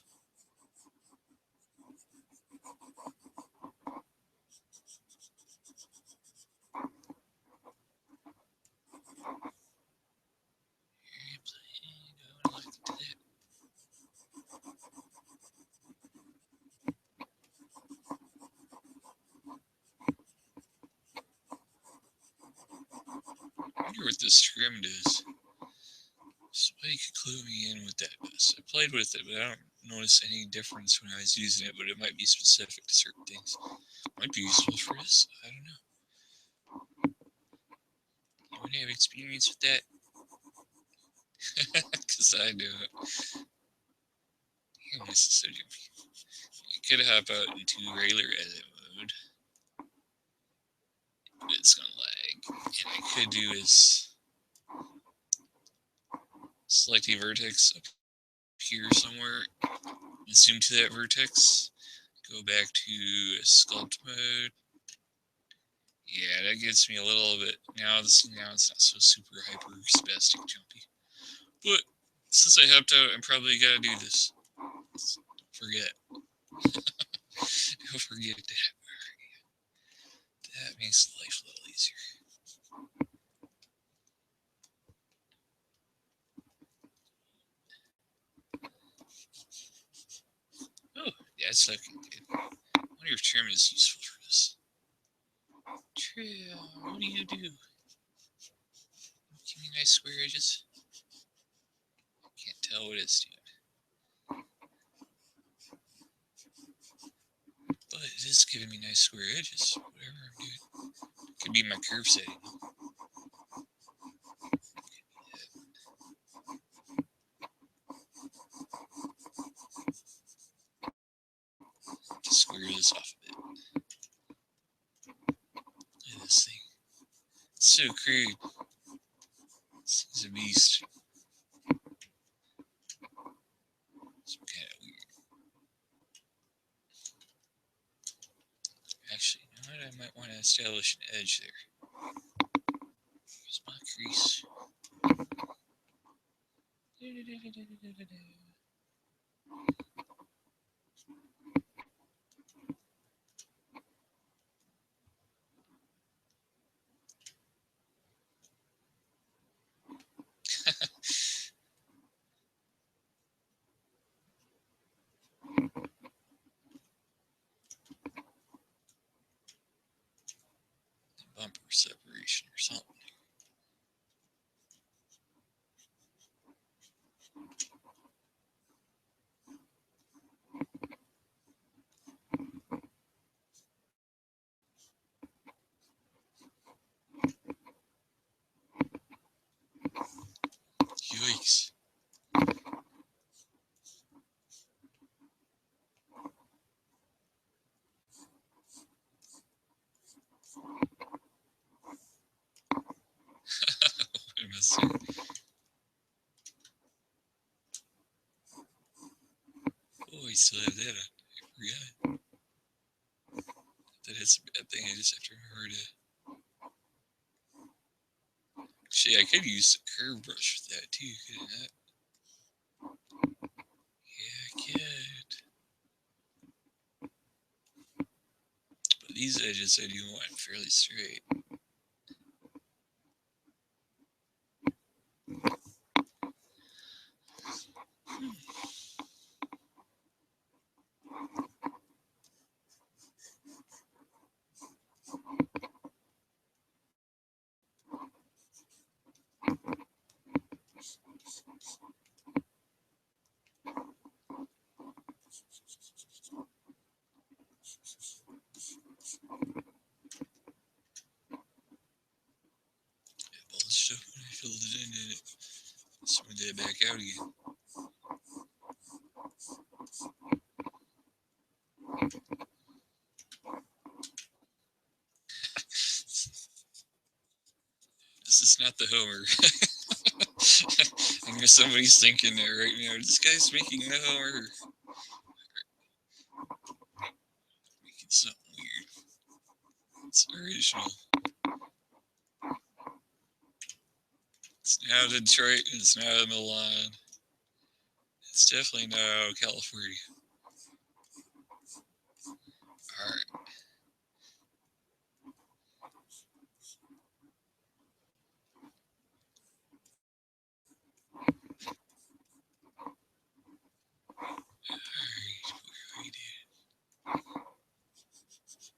I wonder what this trim does. Somebody could clue me in with that. I played with it, but I don't notice any difference when I was using it, but it might be specific to certain things. Might be useful for this. I don't know. Anyone have experience with that? Because I do it. Damn, this is so jumpy. You could hop out into regular edit mode, but it's gonna lag. And I could do is select a vertex up here somewhere, and zoom to that vertex, go back to sculpt mode. Yeah, that gets me a little bit, now it's not so super hyper spastic jumpy. But since I helped out, I'm probably gotta do this. Don't forget. Don't forget that. That makes life a little easier. Oh, that's looking good. I wonder if trim is useful for this. Trim, what do you do? Give me nice square edges. Can't tell what it's doing. But it is giving me nice square edges, whatever I'm doing. Could be my curve setting. Just square this off a bit. Look at this thing. It's so crude. This thing's a beast. It's kind of weird. Actually, you know what? I might want to establish an edge there. Here's my crease. Yikes. What am I saying? Oh, I still have that on. I forgot. That is a bad thing. I just have to remember to. Actually, I could use the curve brush for that too, could I not? Yeah, I could. But these edges I do want fairly straight. All the stuff when I filled it in, and it smoothed that back out again. This is not the Homer. I know somebody's thinking that right now. This guy's making the Homer. Making something weird. It's original. It's not Detroit, and it's not Milan. It's definitely not California. Alright. Alright, what do I do?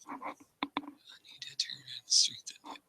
I need to turn on the strength of it.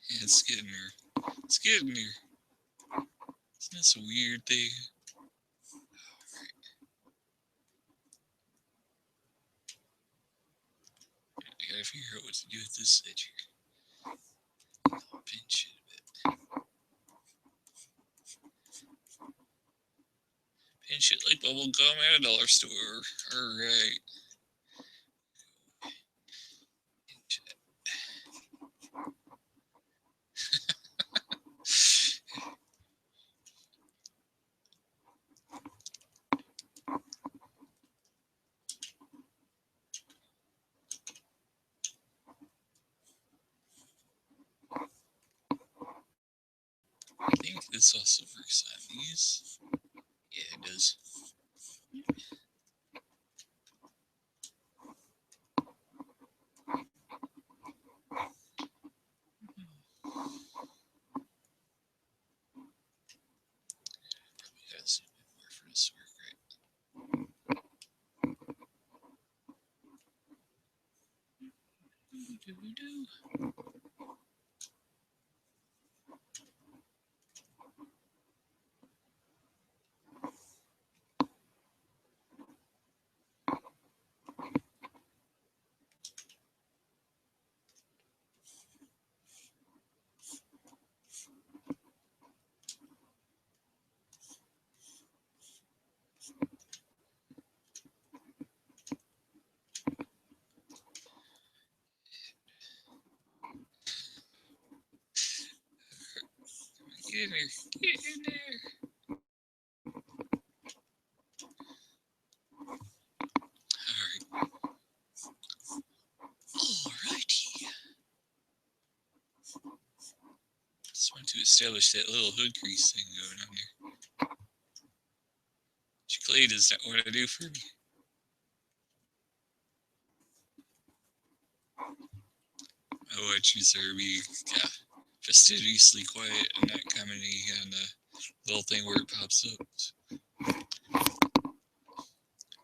Yeah, it's getting there. It's getting there. Isn't this a weird thing? Alright. I gotta figure out what to do with this edge here. I'll pinch it a bit. Pinch it like bubble gum at a dollar store. Alright. Pinch it. I think this also works on these. Yeah, it does. Probably gotta zoom in more for this to work right. Get in there. Get in there. Alright. Alrighty. Just want to establish that little hood crease thing going on there. Clay does not want to do for me. I watch you, sir, be fastidiously quiet and not commenting on the little thing where it pops up.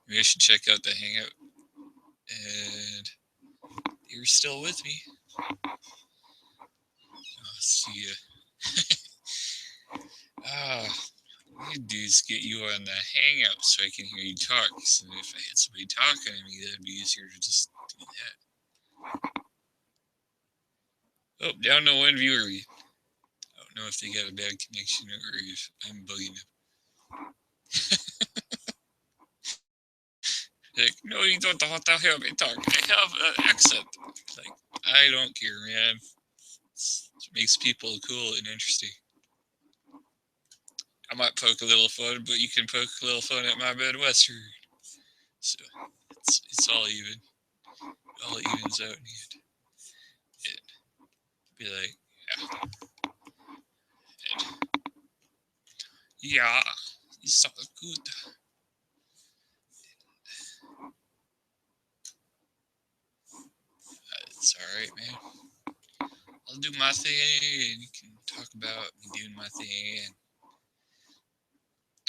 Maybe I should check out the hangout. And you're still with me. I'll see ya. What I need to do is get you on the hangout so I can hear you talk. So if I had somebody talking to me, that'd be easier to just do that. Oh, down to one viewer. I don't know if they got a bad connection or if I'm bugging them. Like, no, you don't have to have me talk. I have an accent. Like, I don't care, man. It makes people cool and interesting. I might poke a little fun, but you can poke a little fun at my Midwestern. So, it's all even. It all evens out in the end. And be like, yeah, it's so good. It's alright, man. I'll do my thing, and you can talk about me doing my thing.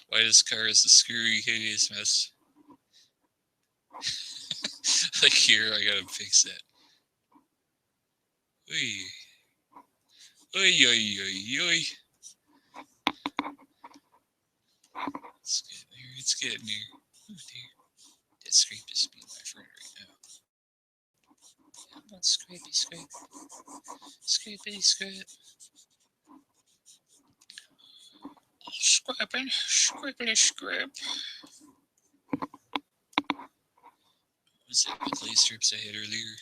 Why this car is a screwy, hideous mess. Like here, I gotta fix that. Oy. Oy, oy, oy, oy. It's getting there, it's getting there. Oh dear. That scrape is being my friend right now. How about scrapey scrape? Scrapey scrape. Scraping, scraping, scrape. Was that the clay strips I had earlier?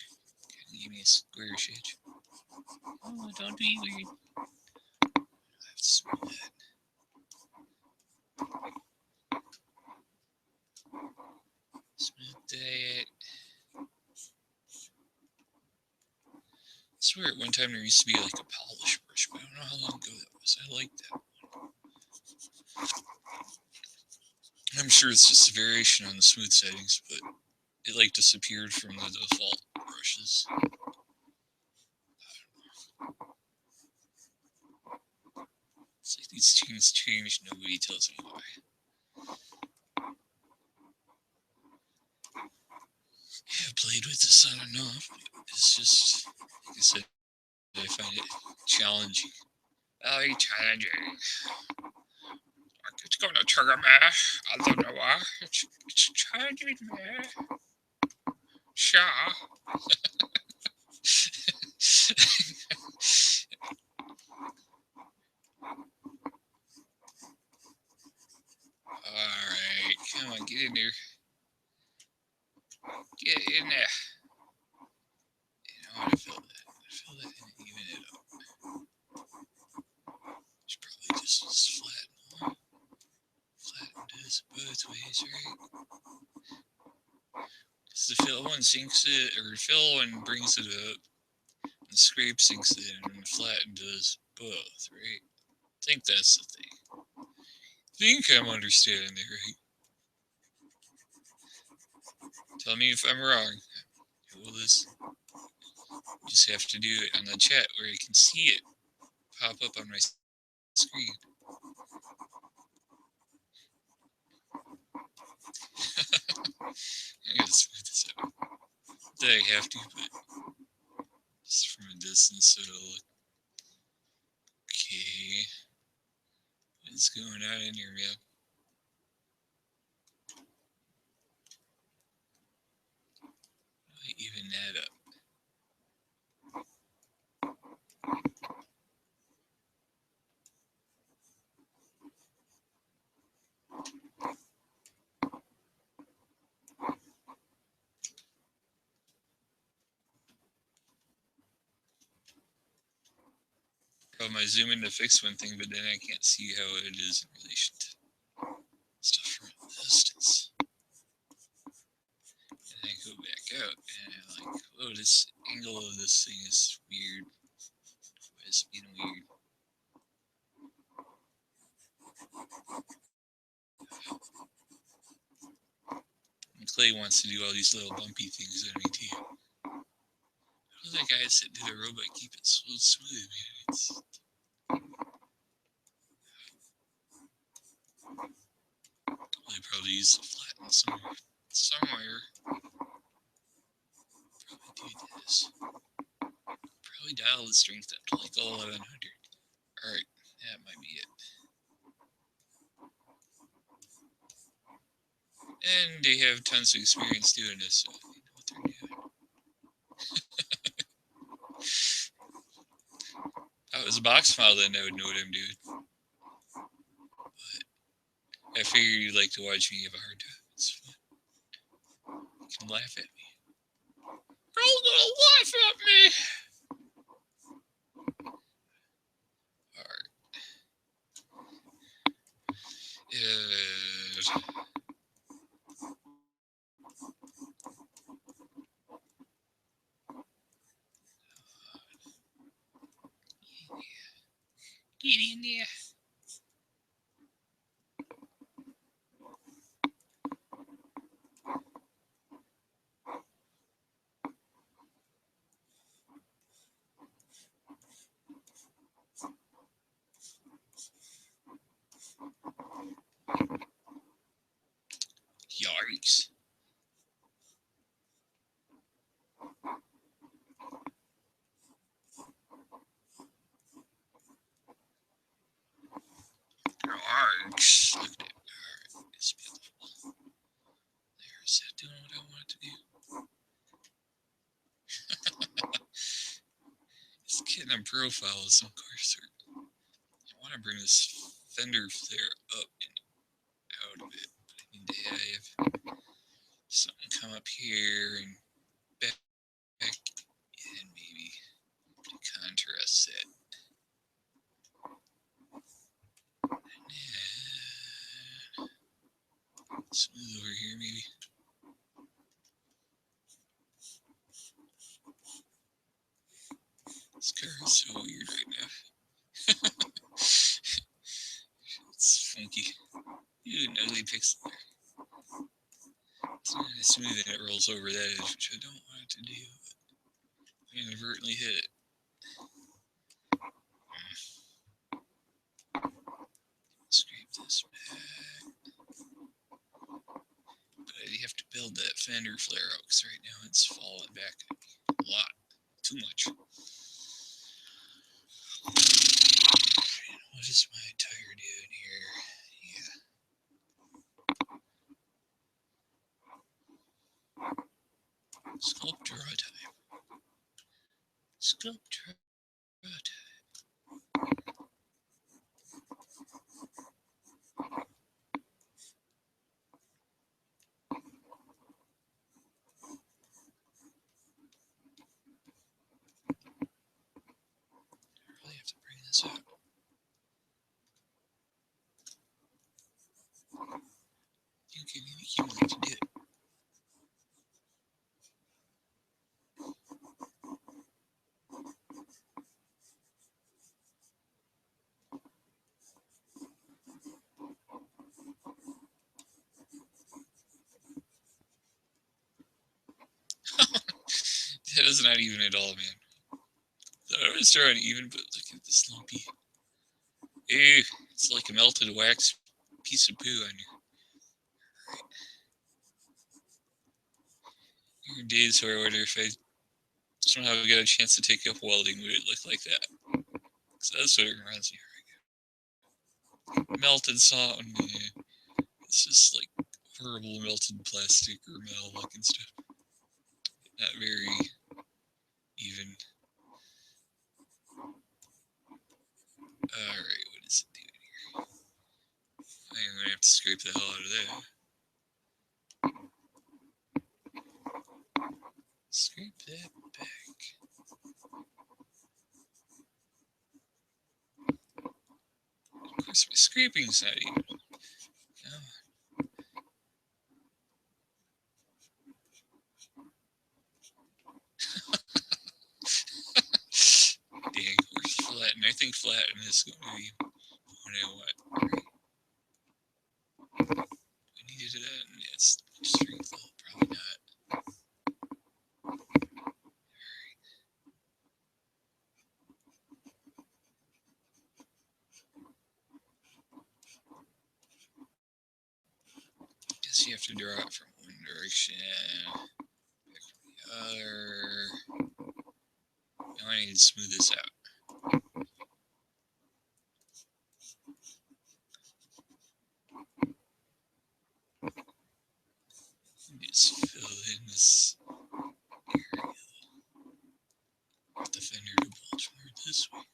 Kind of gave me a square shape. Oh, don't be weird. I have to smell that. Smell that. I swear at one time there used to be like a polish brush, but I don't know how long ago that was. I liked that one. I'm sure it's just a variation on the smooth settings, but it like disappeared from the default brushes. It's like these things change, nobody tells me why. I've played with this on and off, but it's just, like I said, I find it challenging. Very challenging. It's going to trigger me. I don't know why. It's challenging me. Sure. Alright, come on, get in there. Get in there. I want to fill that. Fill that and even it up. Should probably just flatten. Flatten this both ways, right? Because the fill one sinks it, or fill one brings it up, and the scrape sinks it in, and the flatten does both, right? I think that's the thing. I think I'm understanding it right. Tell me if I'm wrong. Well, this just have to do it on the chat where I can see it pop up on my screen. I gotta smooth this out. Not that I have to, but just from a distance so it'll look okay. What's going on in here, man? Even that up. I zoom in to fix one thing, but then I can't see how it is in relation to stuff from a distance. And I go back out, and I'm like, whoa, this angle of this thing is weird. Why is it being weird? And Clay wants to do all these little bumpy things on me too. How does that guy that did a robot keep it so smooth, man? It's... Well, they probably use the flatten somewhere. Probably do this. Probably dial the strength up to like 1100. Alright, that might be it. And they have tons of experience doing this, so they know what they're doing. If it was a box file, then I would know what I'm doing. But I figure you like to watch me have a hard time. It's fun. You can laugh at me. You're all gonna laugh at me! Alright. Get in there. Yikes. Yikes. Look at it. Alright, it's beautiful. There's that doing what I want it to do. It's getting a profile of some cursor. I want to bring this fender flare up and out of it, but I need to have something come up here and back and maybe contrast that. And smooth over here maybe. This car is so weird right now. It's funky. Ooh, an ugly pixel there. It's not as smooth and it rolls over that edge, which I don't want it to do. But I inadvertently hit it. Scrape this back. But I have to build that fender flare out because right now it's falling back a lot. Too much. What is my tire doing here? Yeah. Sculpt draw time. Sculpt draw time. I really have to bring this out. You can accumulate to do it. That is not even at all, man. I would start on even, but look at this lumpy. Ew, it's like a melted wax piece of poo on you. Your days where I wonder if I somehow got a chance to take up welding, would it look like that? So that's what it reminds me of. Melted salt, it's just like horrible melted plastic or metal looking stuff. Not very even. Alright, what is it doing here? I'm gonna have to scrape the hell out of that. Scrape that back. course, my scraping's not even. Oh. Dang, where's flatten? I think flatten is going to be what I want. Right? I needed that, and it's strength though. Probably not. Guess you have to draw it from one direction, back from the other. Now I need to smooth this out. Just fill in this area. Get the fender to bulge more this way.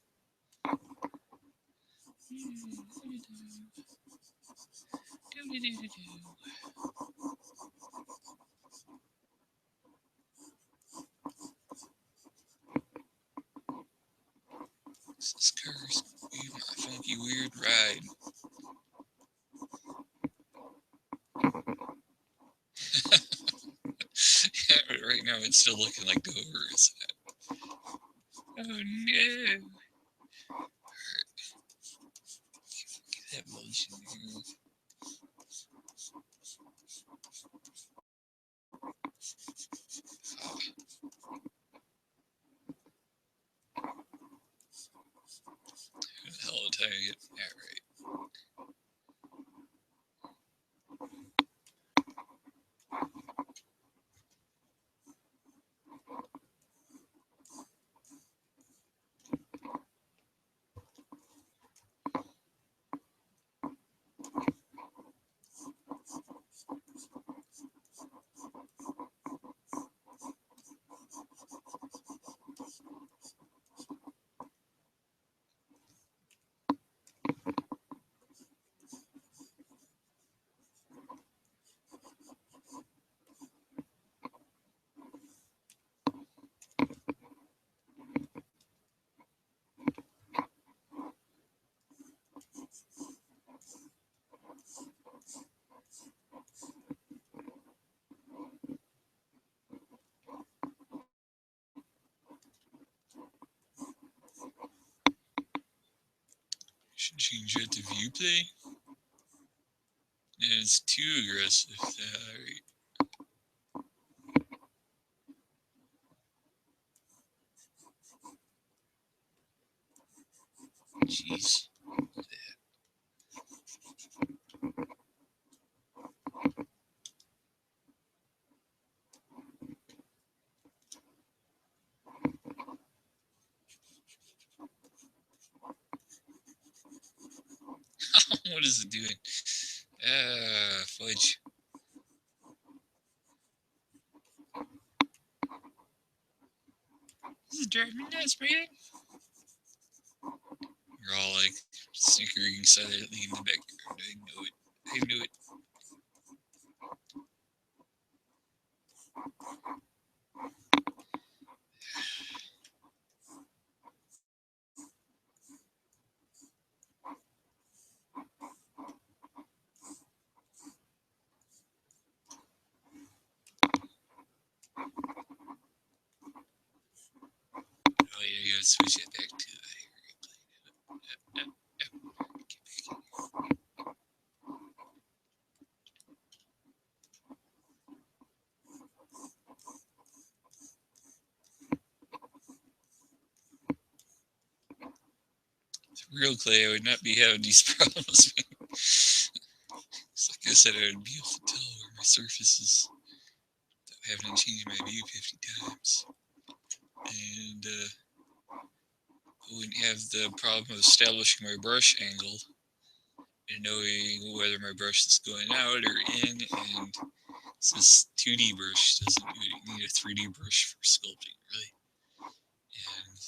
This car's gonna be my funky weird ride. Right now it's still looking like the over, isn't it? Oh no! Alright. Get that motion here. Ah. Who the hell did I get that right? Should change it to view play. And it's too aggressive. Alright. Jeez. What is it doing? Fudge. This is driving me nuts, man. You're all like snickering silently in the background. I know it. I knew it. Oh yeah, you gotta switch it back to Get back in. With real clay, I would not be having these problems. Like I said, I would be able to tell where my surface is without having to change my view 50 times. And I wouldn't have the problem of establishing my brush angle and knowing whether my brush is going out or in. And this 2D brush doesn't need a 3D brush for sculpting, really. And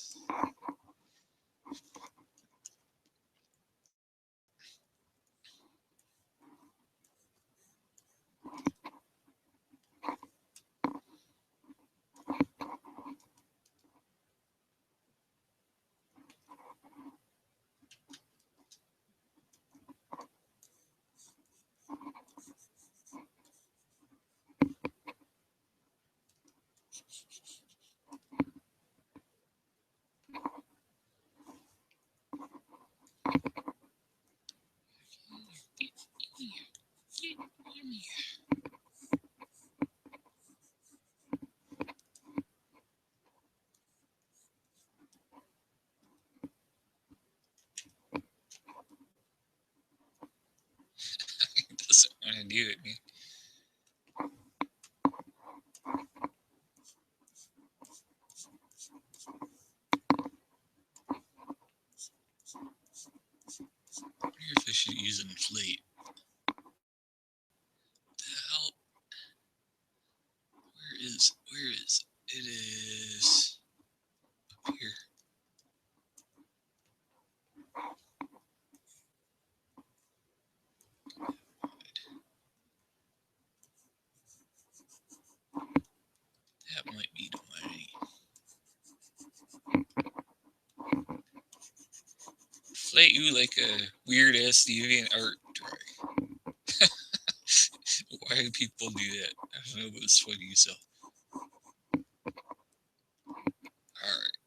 Doesn't want to do it, man. I wonder if I should use inflate. The hell? Where is it? Is up here. That might be the way. Inflate you like a weird ass deviant art drawing. Why do people do that? I don't know, but it's funny, so. Alright.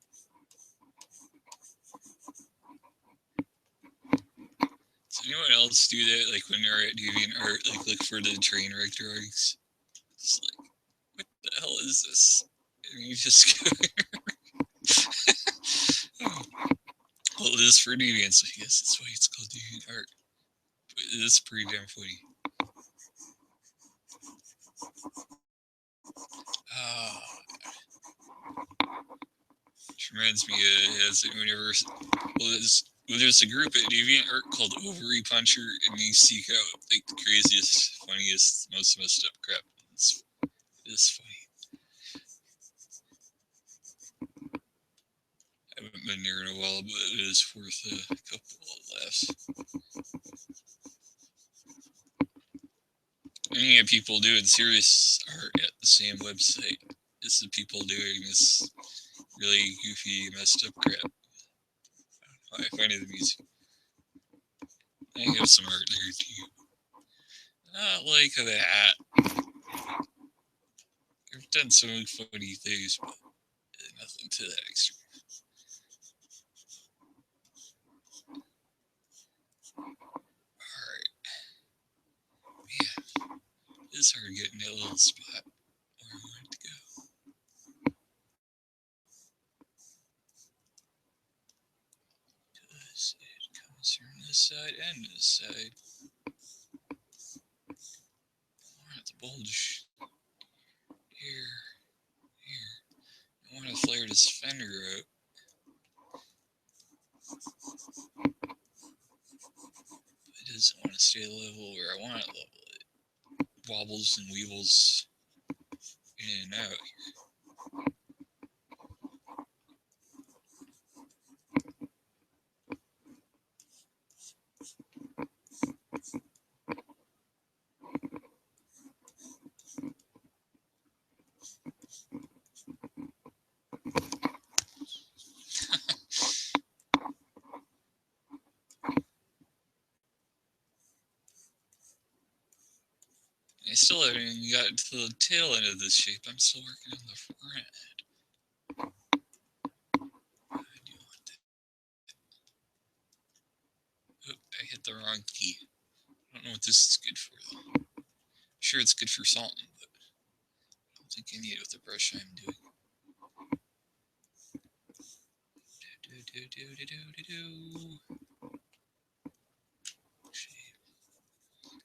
Does anyone else do that? Like when they're at DeviantArt, like look for the train wreck drawings? It's like, what the hell is this? And you just go. Oh. Well, it is for Deviant, so I guess that's why it's called DeviantArt. But it is pretty damn funny. Which reminds me, has anyone ever? Well, there's a group at DeviantArt called Ovary Puncher, and they seek out like the craziest, funniest, most messed up crap. It's funny. I haven't been there in a while, but it is worth a couple of laughs. And you have people doing serious art at the same website as the people doing this really goofy, messed up crap. I find it amusing. I have some art there too. Not like that. I've done some funny things, but nothing to that extreme. Alright. Man, it's hard getting that little spot where I want it to go. Because it comes from this side and this side. I want it to bulge. Here. I want to flare this fender out. It doesn't want to stay level where I want it level. It wobbles and weebles in and out here. I still haven't even gotten to the tail end of this shape. I'm still working on the front. I do want that. Oop, I hit the wrong key. I don't know what this is good for, though. I'm sure it's good for salting, but I don't think I need it with the brush I'm doing.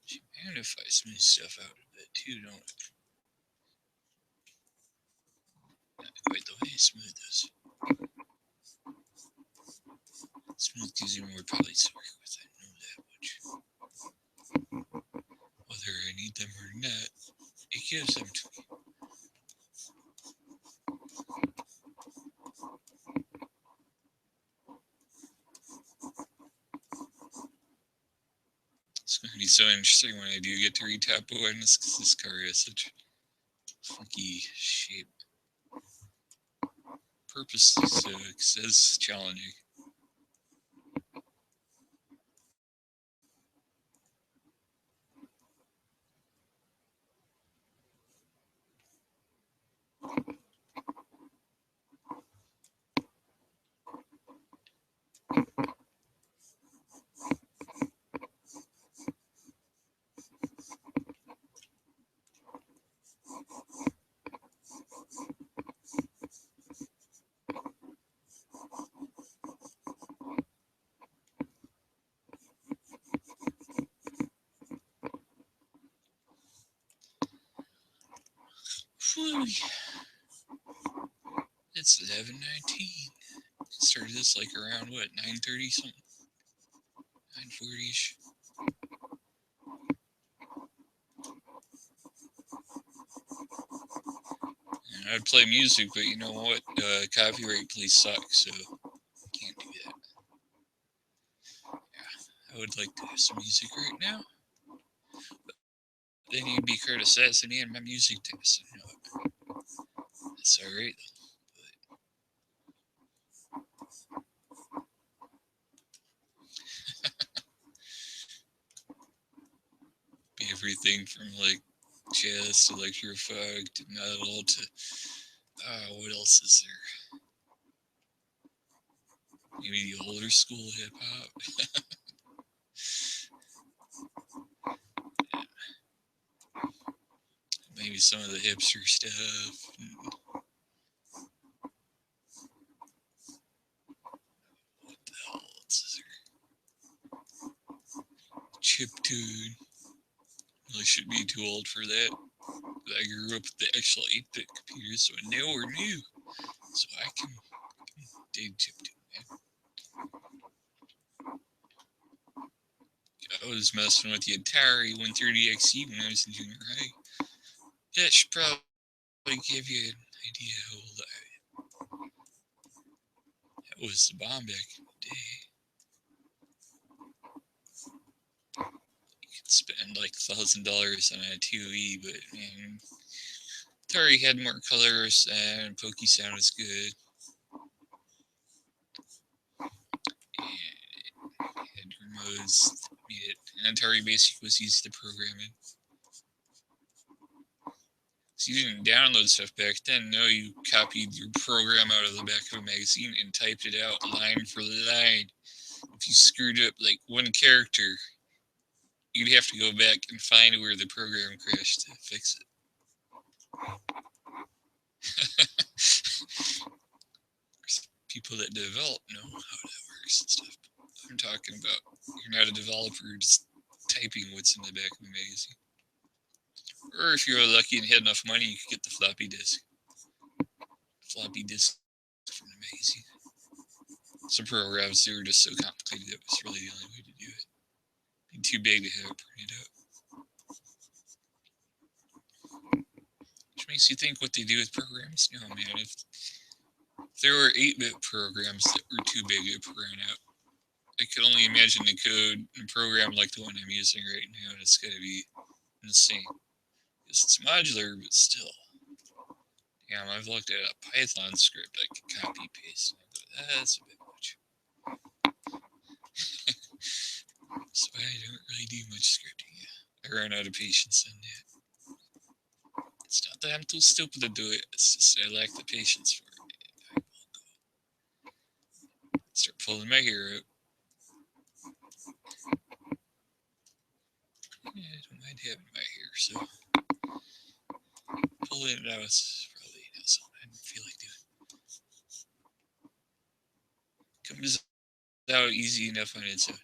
Should magnify smooth stuff out a bit too, don't it? Not quite the way smooth is. Smooth gives you more palettes to work with, I know that much. Whether I need them or not, it gives them to me. It's going to be so interesting when I do get to retap one, because this car has such funky shape. Purposely so, because it's challenging. boy. It's 11:19. Started this like around what, 9:30 something? 9:40ish. And I'd play music, but you know what? Copyright police suck, so I can't do that. Yeah, I would like to have some music right now. But then you'd be criticizing me and my music taste. You know, that's alright though. Be everything from like jazz to electrofog to metal to what else is there? Maybe the older school hip hop. Maybe some of the hipster stuff. What the hell else is there? Chiptune. Really should be too old for that. But I grew up with the actual 8-bit computers, so I know we're new. So I can dig chiptune, man. I was messing with the Atari 130XE when I was in junior high. That should probably give you an idea how old I am. That was the bomb back in the day. You could spend like $1,000 on a TV, but man, Atari had more colors and Pokey sound was good. And it had remotes that made it. And Atari Basic was easy to program in. So you didn't download stuff back then. No, you copied your program out of the back of a magazine and typed it out line for line. If you screwed up like one character, you'd have to go back and find where the program crashed to fix it. People that develop know how that works and stuff. I'm talking about you're not a developer, you're just typing what's in the back of a magazine. Or if you're lucky and had enough money, you could get the floppy disk. Floppy disk from the magazine. Some programs, they were just so complicated that was really the only way to do it. It'd be too big to have it printed out. Which makes you think what they do with programs. No, man, if there were 8-bit programs that were too big to print out, I could only imagine the code and program like the one I'm using right now, and it's going to be insane. Because it's modular, but still. Damn, I've looked at a Python script I could copy paste. And I go, that's a bit much. So I don't really do much scripting yet. I run out of patience on that. It's not that I'm too stupid to do it, it's just I lack the patience for it. And I will go start pulling my hair out. Yeah, I don't mind having my hair, so pulling it out is probably not something I feel like doing. Comes out easy enough on its own.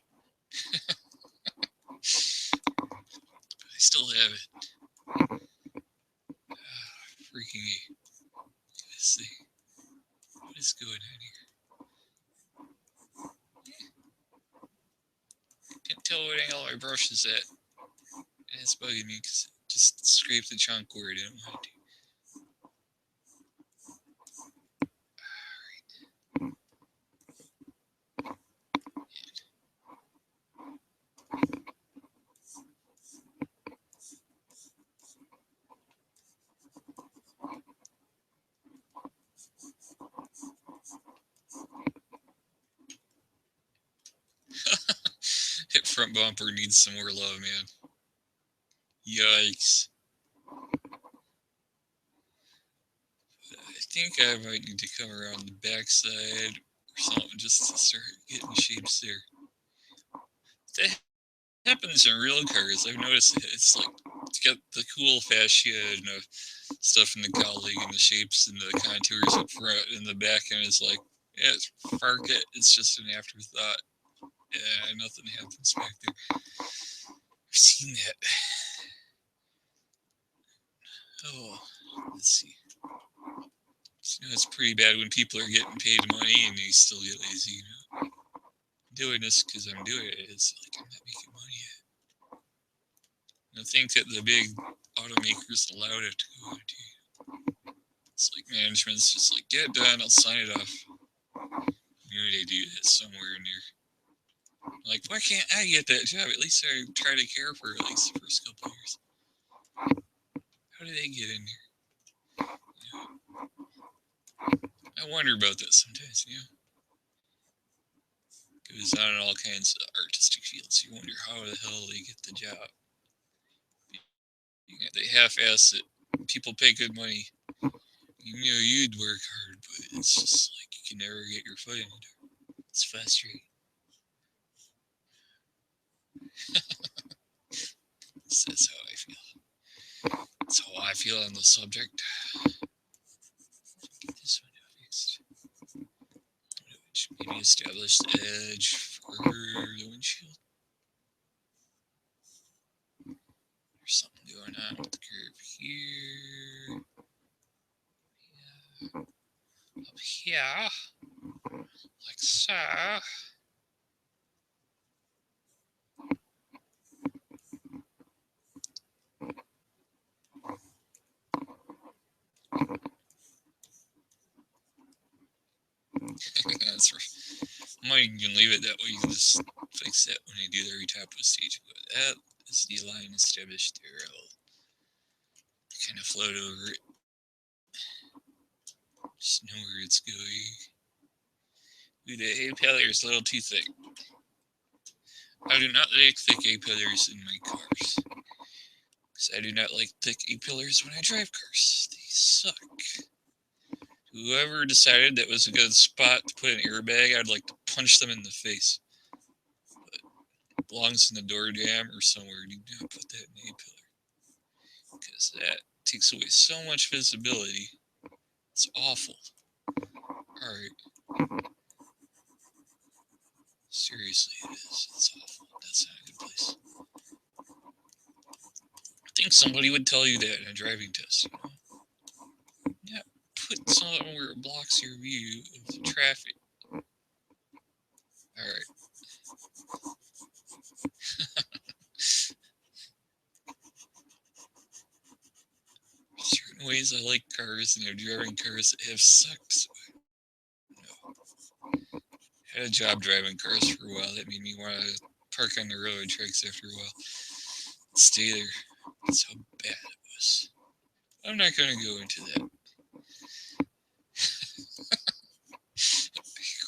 I still have it. Freaking A. Let's see. What is going on here? Can't tell what angle my brush is at. And it's bugging me because it just scraped the chunk where I didn't want it to. That front bumper needs some more love, man. Yikes. I think I might need to come around the backside or something just to start getting shapes there. That happens in real cars. I've noticed it. It's like it's got the cool fascia and stuff in the cowling and the shapes and the contours up front and the back, and it's like, yeah, fuck it. It's just an afterthought. Yeah, nothing happens back there. I've seen that. Oh, let's see. You know, it's pretty bad when people are getting paid money and they still get lazy. You know, I'm doing this because I'm doing it. It's like I'm not making money yet. And I think that the big automakers allow it to go into. It's like management's just like, get it done, I'll sign it off. You know, they do that somewhere in there. Like, why can't I get that job? At least I try to care for at least the first couple of years. How do they get in here? You know, I wonder about that sometimes, you know. Goes on in all kinds of artistic fields. You wonder how the hell they get the job. You know, they half-ass it. People pay good money. You know you'd work hard, but it's just like you can never get your foot in the door. It's frustrating. That's how I feel. That's how I feel on the subject. Get this one fixed. Maybe establish the edge for the windshield. There's something going on with the curve here. Yeah. Up here. Like so. That's right. Might you can leave it that way. You can just fix that when you do the every top of the stage. That is the line established there. I'll kind of float over it. Just know where it's going. Ooh, the A-pillar is a little too thick. I do not like thick A-pillars in my cars. Because I do not like thick A-pillars when I drive cars. They suck. Whoever decided that was a good spot to put an airbag, I'd like to punch them in the face. But it belongs in the door jamb or somewhere. Do not put that in A-pillar. Because that takes away so much visibility. It's awful. Alright. Seriously, it is. It's awful. That's not a good place. I think somebody would tell you that in a driving test, you know? Yeah, put something where it blocks your view of the traffic. Alright. Certain ways I like cars, and I'm driving cars that have sucks. No. I had a job driving cars for a while. That made me want to park on the railroad tracks after a while. Stay there. That's how bad it was. I'm not going to go into that. I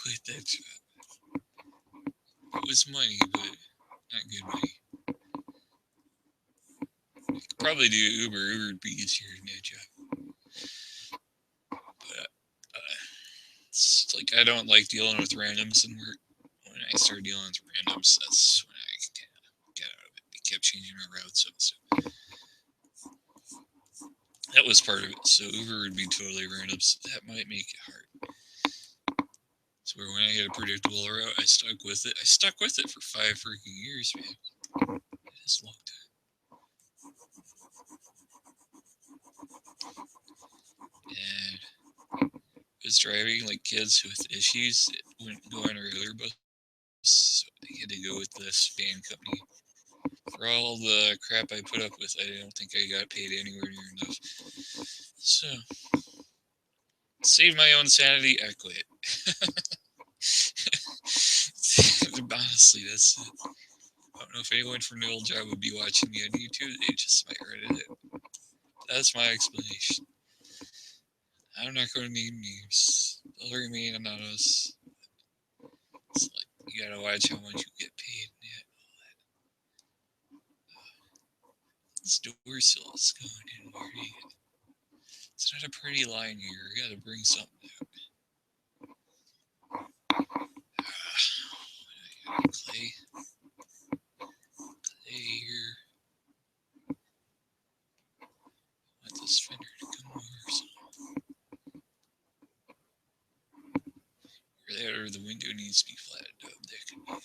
quit that job. It was money, but not good money. I could probably do Uber. Uber would be easier than that job. But it's like I don't like dealing with randoms in work. When I started dealing with randoms, that's when I kind of got out of it. They kept changing my routes and stuff. That was part of it. So Uber would be totally random. So that might make it hard. So when I had a predictable route, I stuck with it. I stuck with it for 5 freaking years, man. It is a long time. And I was driving like kids with issues. It wouldn't go on a regular bus, so they had to go with this van company. For all the crap I put up with, I don't think I got paid anywhere near enough. So, save my own sanity, I quit. Honestly, that's it. I don't know if anyone from the old job would be watching me on YouTube. They just might Reddit it. That's my explanation. I'm not going to name names. They'll remain anonymous. It's like, you gotta watch how much you get paid and all that. This door sill is going in weird. It's not a pretty line here. You gotta bring something out. Clay. Clay here. I want this fender to come over some. Or that, or the window needs to be flattened up. That could be it.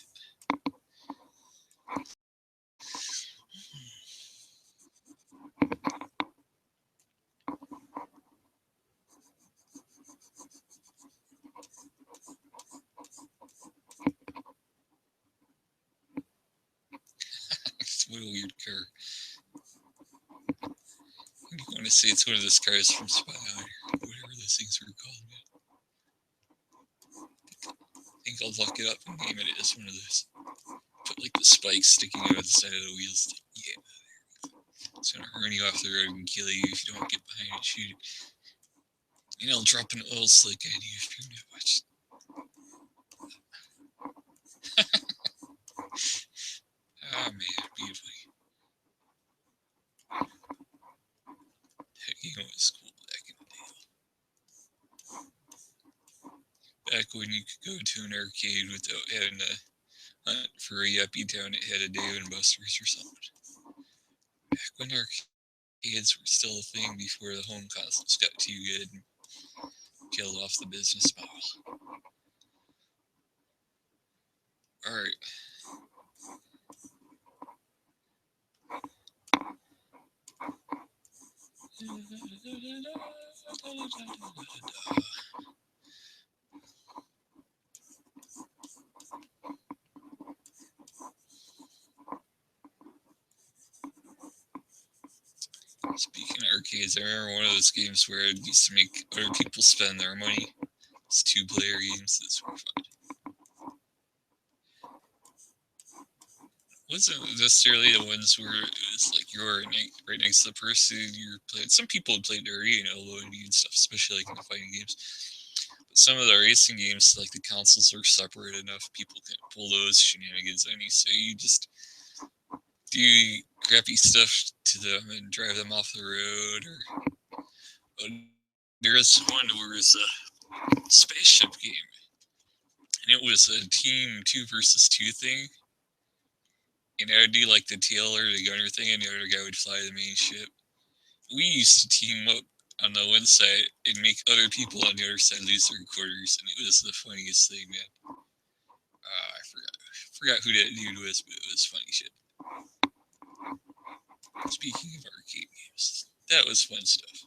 What a weird car. I want to say it's one of those cars from Spy or whatever those things were called. I think I'll look it up and name it as one of those. Put like the spikes sticking out of the side of the wheels. Yeah. It's gonna run you off the road and kill you if you don't get behind it, shoot it. And it'll drop an oil slick on you if you're not watching. Oh man, beautiful. Heck, you know what's cool back in the day? Back when you could go to an arcade without having to hunt for a yuppie town that had a Dave and Buster's or something. Back when arcades were still a thing before the home consoles got too good and killed off the business model. Alright. Speaking of arcades, I remember one of those games where I used to make other people spend their money. It's 2-player games that were fun. Wasn't necessarily the ones where it was like you're right next to the person you're playing. Some people would play dirty and elbow and stuff, especially like in the fighting games. But some of the racing games, like the consoles are separate enough, people can pull those shenanigans on you. So you just do crappy stuff to them and drive them off the road. Or there was one where it was a spaceship game, and it was a team 2 versus 2 thing. And I would do like the tail or the gunner thing, and the other guy would fly the main ship. We used to team up on the one side and make other people on the other side lose their quarters, and it was the funniest thing, man. I forgot who that dude was, but it was funny shit. Speaking of arcade games, that was fun stuff.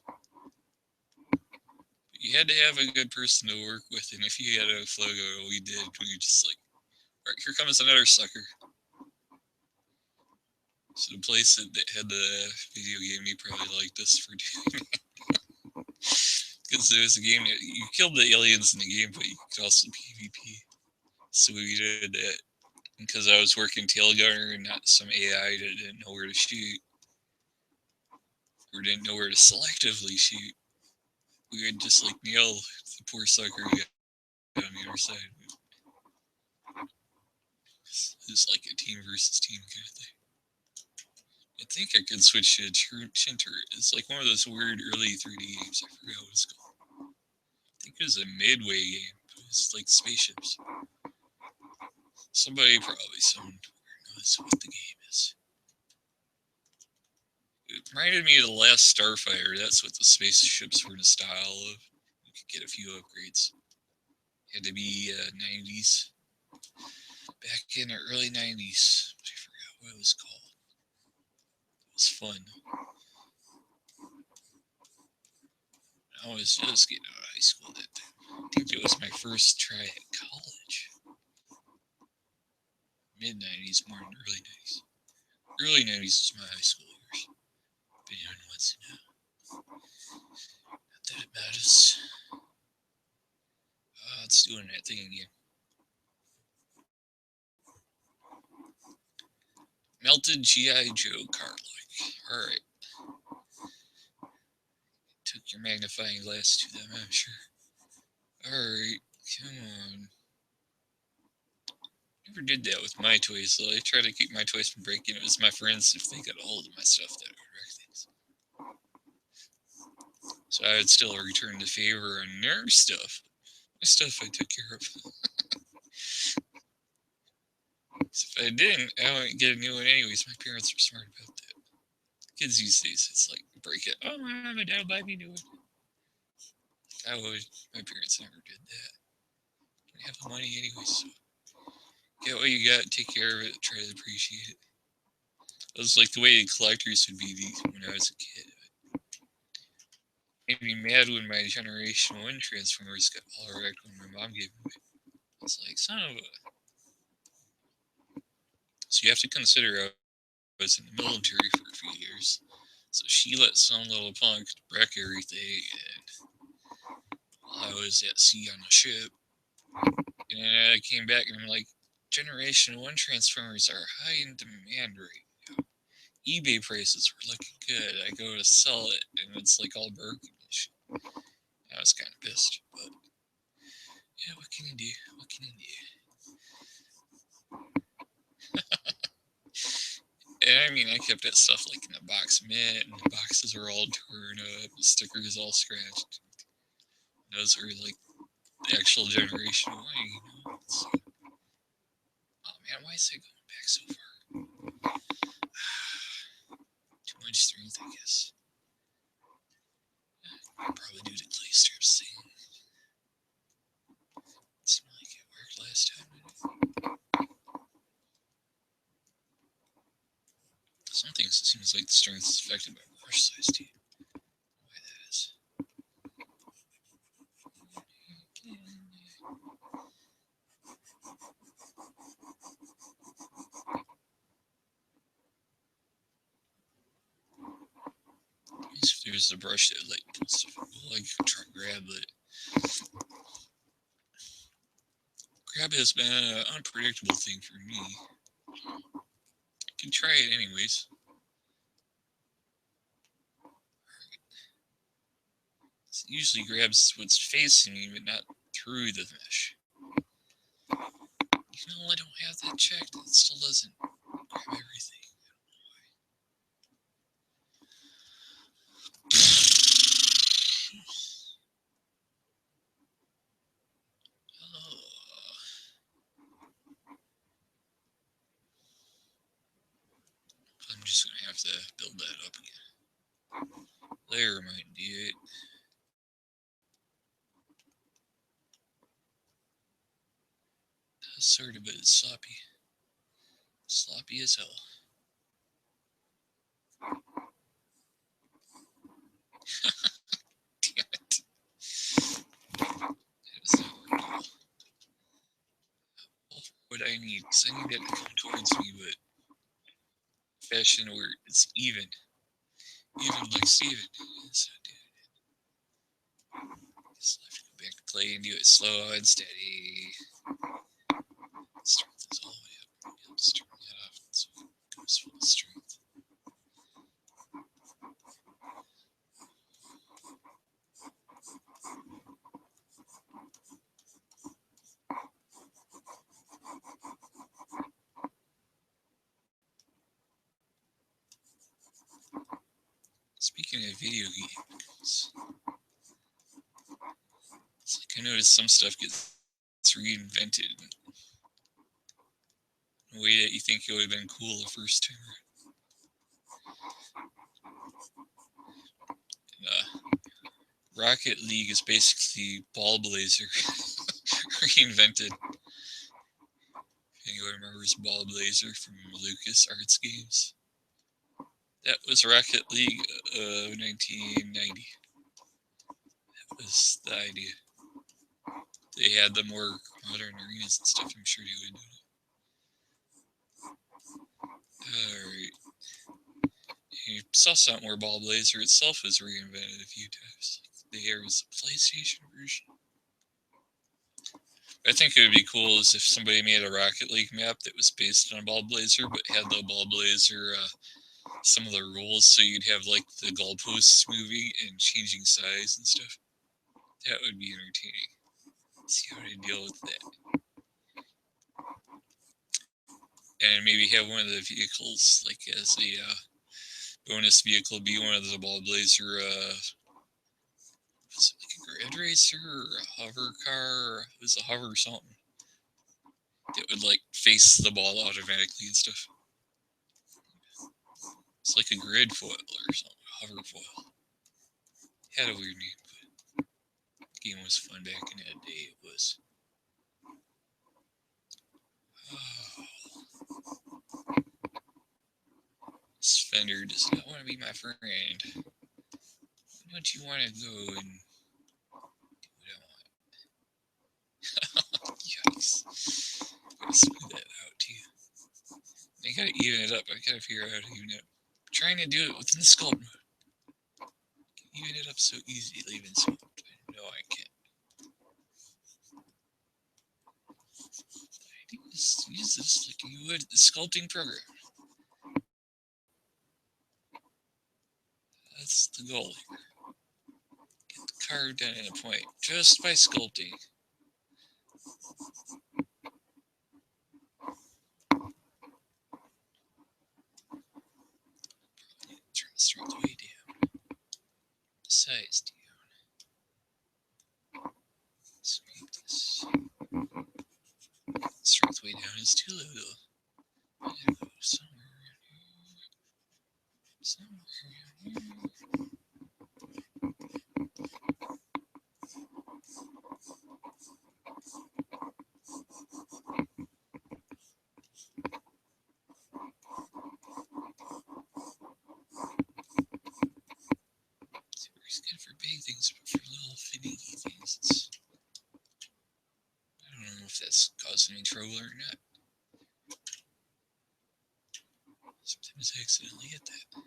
But you had to have a good person to work with, and if you had a Flogo, we did. We were just like, alright, here comes another sucker. So the place that had the video game, you probably liked us for doing it. Because there was a game that you killed the aliens in the game, but you could also PvP. So we did that. Because I was working tail gunner and not some AI that didn't know where to shoot. Or didn't know where to selectively shoot. We would just like nail the poor sucker on the other side. It was like a team versus team kind of thing. I think I could switch to Shinter. It's like one of those weird early 3D games. I forgot what it's called. I think it was a Midway game. It was like spaceships. Somebody probably somewhere knows what the game is. It reminded me of the last Starfighter. That's what the spaceships were the style of. You could get a few upgrades. It had to be 90s. Back in the early 90s. I forgot what it was called. It was fun. I was just getting out of high school that time. I think it was my first try at college. Mid-90s, more than early 90s. Early 90s was my high school years. Been on once now. Not that it matters. It's doing that thing again. Melted G.I. Joe card like. Alright. Took your magnifying glass to them, I'm sure. Alright, come on. Never did that with my toys, so I try to keep my toys from breaking. It was my friends, if they got a hold of my stuff, that would wreck things. So I would still return the favor on their stuff. My stuff I took care of. So if I didn't, I wouldn't get a new one anyways. My parents were smart about that. Kids these days, it's like, break it. Oh, my dad will buy me a new one. My parents never did that. Didn't have the money anyways, so get what you got, take care of it, try to appreciate it. It was like the way the collectors would be when I was a kid. Made me mad when my Generation 1 Transformers got all wrecked when my mom gave them away. I was like, son of a... So you have to consider I was in the military for a few years. So she let some little punk wreck everything, and while I was at sea on a ship, and then I came back and I'm like, Generation 1 transformers are high in demand right now. eBay prices were looking good. I go to sell it, and it's like all broken and shit. I was kind of pissed, but yeah, what can you do? What can you do? And I mean, I kept that stuff like in a box mint, and the boxes were all torn up, the stickers all scratched. Those are like the actual Generation 1, you know? So, oh man, why is it going back so far? Too much strength, I guess. Probably due to clay strips thing. Seemed like it worked last time. Some things it seems like the strength is affected by brush size too. Why that is. If there's a brush that like pulls stuff, well, I can try to grab it. Grab has been an unpredictable thing for me. I can try it anyways. It usually grabs what's facing me, but not through the mesh. Even though I don't have that checked, it still doesn't grab everything. I'm just gonna have to build that up again. Layer might do it. Sort of, but it's sloppy. Sloppy as hell. Damn it. That was not working. All what I need, because I need that to come towards me, but fashion where it's even. Even like Steven. It's not doing it. Just have to go back to clay and do it slow and steady. Strength is all the way up. I'll just turn that off so it goes full strength. Speaking of video games, it's like I noticed some stuff gets reinvented in a way that you think it would have been cool the first time. Rocket League is basically Ball Blazer reinvented. If anyone remembers Ball Blazer from Lucas Arts Games, that was Rocket League of 1990. That was the idea. They had the more modern arenas and stuff. I'm sure they would do it. Alright. You saw something where Ball Blazer itself was reinvented a few times. There was a PlayStation version. I think it would be cool is if somebody made a Rocket League map that was based on Ball Blazer, but had the Ball Blazer, some of the rules, so you'd have like the goalposts moving and changing size and stuff. That would be entertaining. Let's see how to deal with that. And maybe have one of the vehicles, like as a bonus vehicle, be one of the Ball Blazer, was it like a grid racer or a hover car? It was a hover something. That would like face the ball automatically and stuff. It's like a grid foil or something, hover foil. Had a weird name, but the game was fun back in that day. It was. Oh. This Fender does not want to be my friend. Why don't you want to go and do what I want? Yikes. Gotta smooth that out too. I gotta even it up. I gotta figure out how to even it up. I'm trying to do it within the sculpt mode. Even it up so easy, leaving sculpt. No, I can't. I just use this like you would the sculpting program. That's the goal here. Get the car done in a point just by sculpting. Turn the strength way down. The size down. Scrape this. Strength way down is too low. Somewhere around here. Somewhere around here. It's good for big things, but for little finicky things, it's... I don't know if that's causing me trouble or not. Sometimes I accidentally hit that.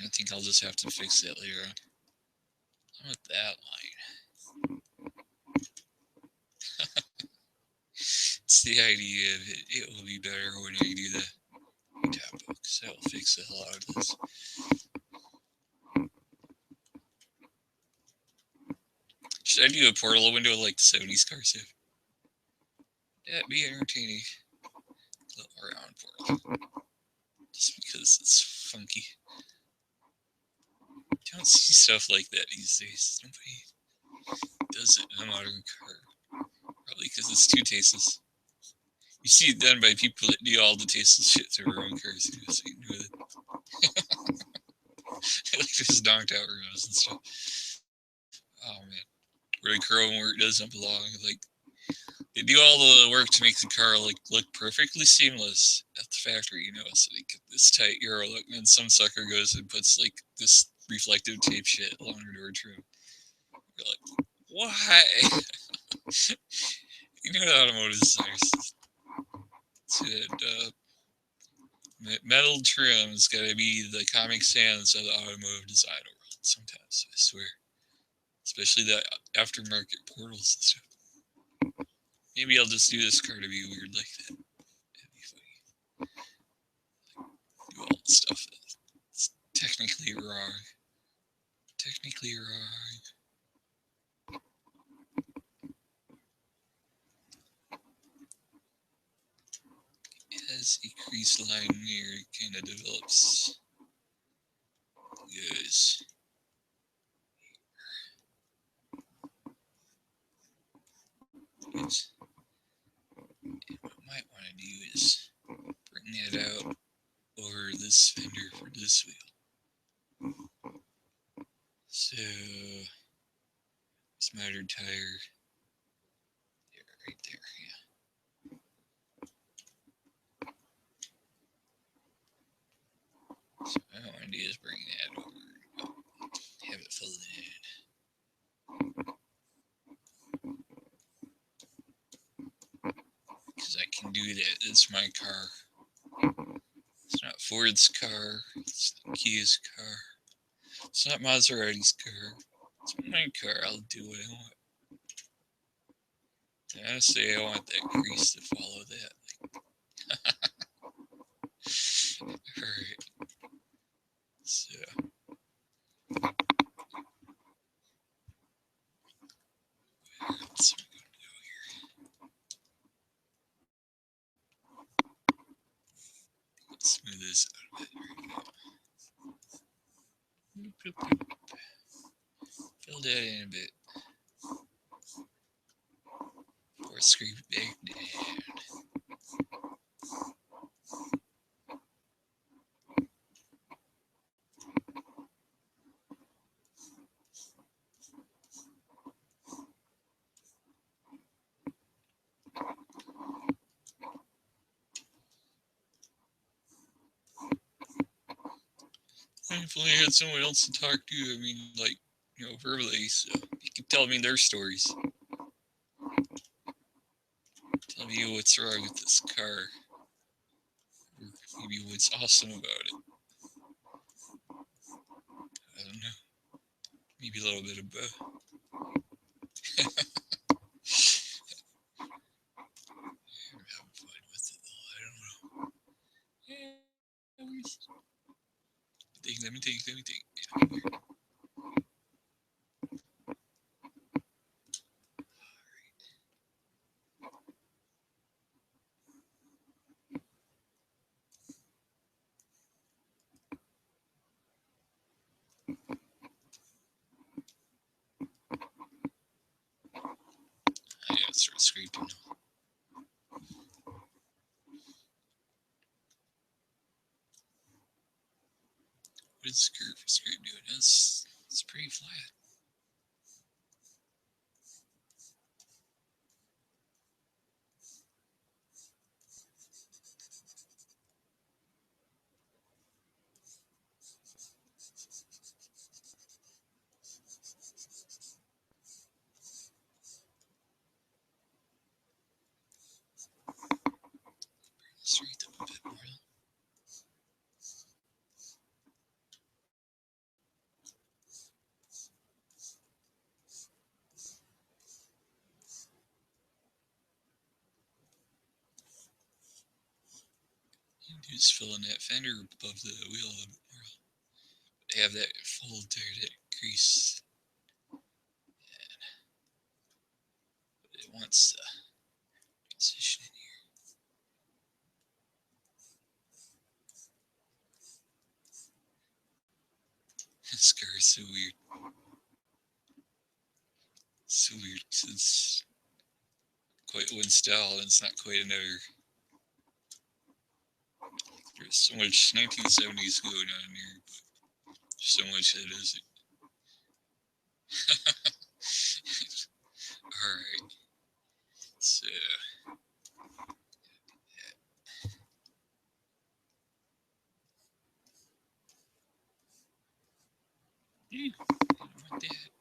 I think I'll just have to fix that later on. I'm with that line. It's the idea of it. It will be better when I do the top book, so that will fix the hell out of this. Should I do a portal window like the 70s cars have? That'd be entertaining. A little round portal. Just because it's funky. Don't see stuff like that these days. Nobody does it in a modern car. Probably because it's too tasteless. You see it done by people that do all the tasteless shit to their own cars. So you know that. Like just knocked out rims and stuff. Oh man. Where the chrome where it doesn't belong. Like they do all the work to make the car like look perfectly seamless at the factory, you know, so they get this tight Euro look, and then some sucker goes and puts like this reflective tape shit along the door trim. You're like, why? You know the automotive designers said metal trim has got to be the Comic Sans of the automotive design world sometimes, I swear. Especially the aftermarket portals and stuff. Maybe I'll just do this car to be weird like that. That'd be funny. Do all the stuff that's technically wrong. Technically wrong. As a crease line here kind of develops. Yes. Yes. And what I might want to do is bring that out over this fender for this wheel. So, this miter tire, there, right there, yeah. So what I want to do is bring that over, have it folded in. Because I can do that. It's my car. It's not Ford's car. It's not Kia's car. It's not Maserati's car. It's my car. I'll do what I want. And honestly, I want that grease to follow that. Alright. So. Where else am I going to go here? Let's smooth this out a bit right now. Fill that in a bit. Or scrape it back down. If only I had someone else to talk to, I mean, like, verbally, so you can tell me their stories. Tell me what's wrong with this car. Or maybe what's awesome about it. I don't know. Maybe a little bit of both. I'm having fun with it, though. I don't know. Yeah, let me think. I gotta start scraping now. What is scrape doing? It's pretty flat. Straight up a bit more. Just filling that fender above the wheel a little bit more. Have that fold there, that crease. But it wants to transition in here. This car is so weird. So weird because it's quite one style and it's not quite another. There's so much 1970s going on here, but there's so much that isn't. Alright. So. Yeah, I don't want that.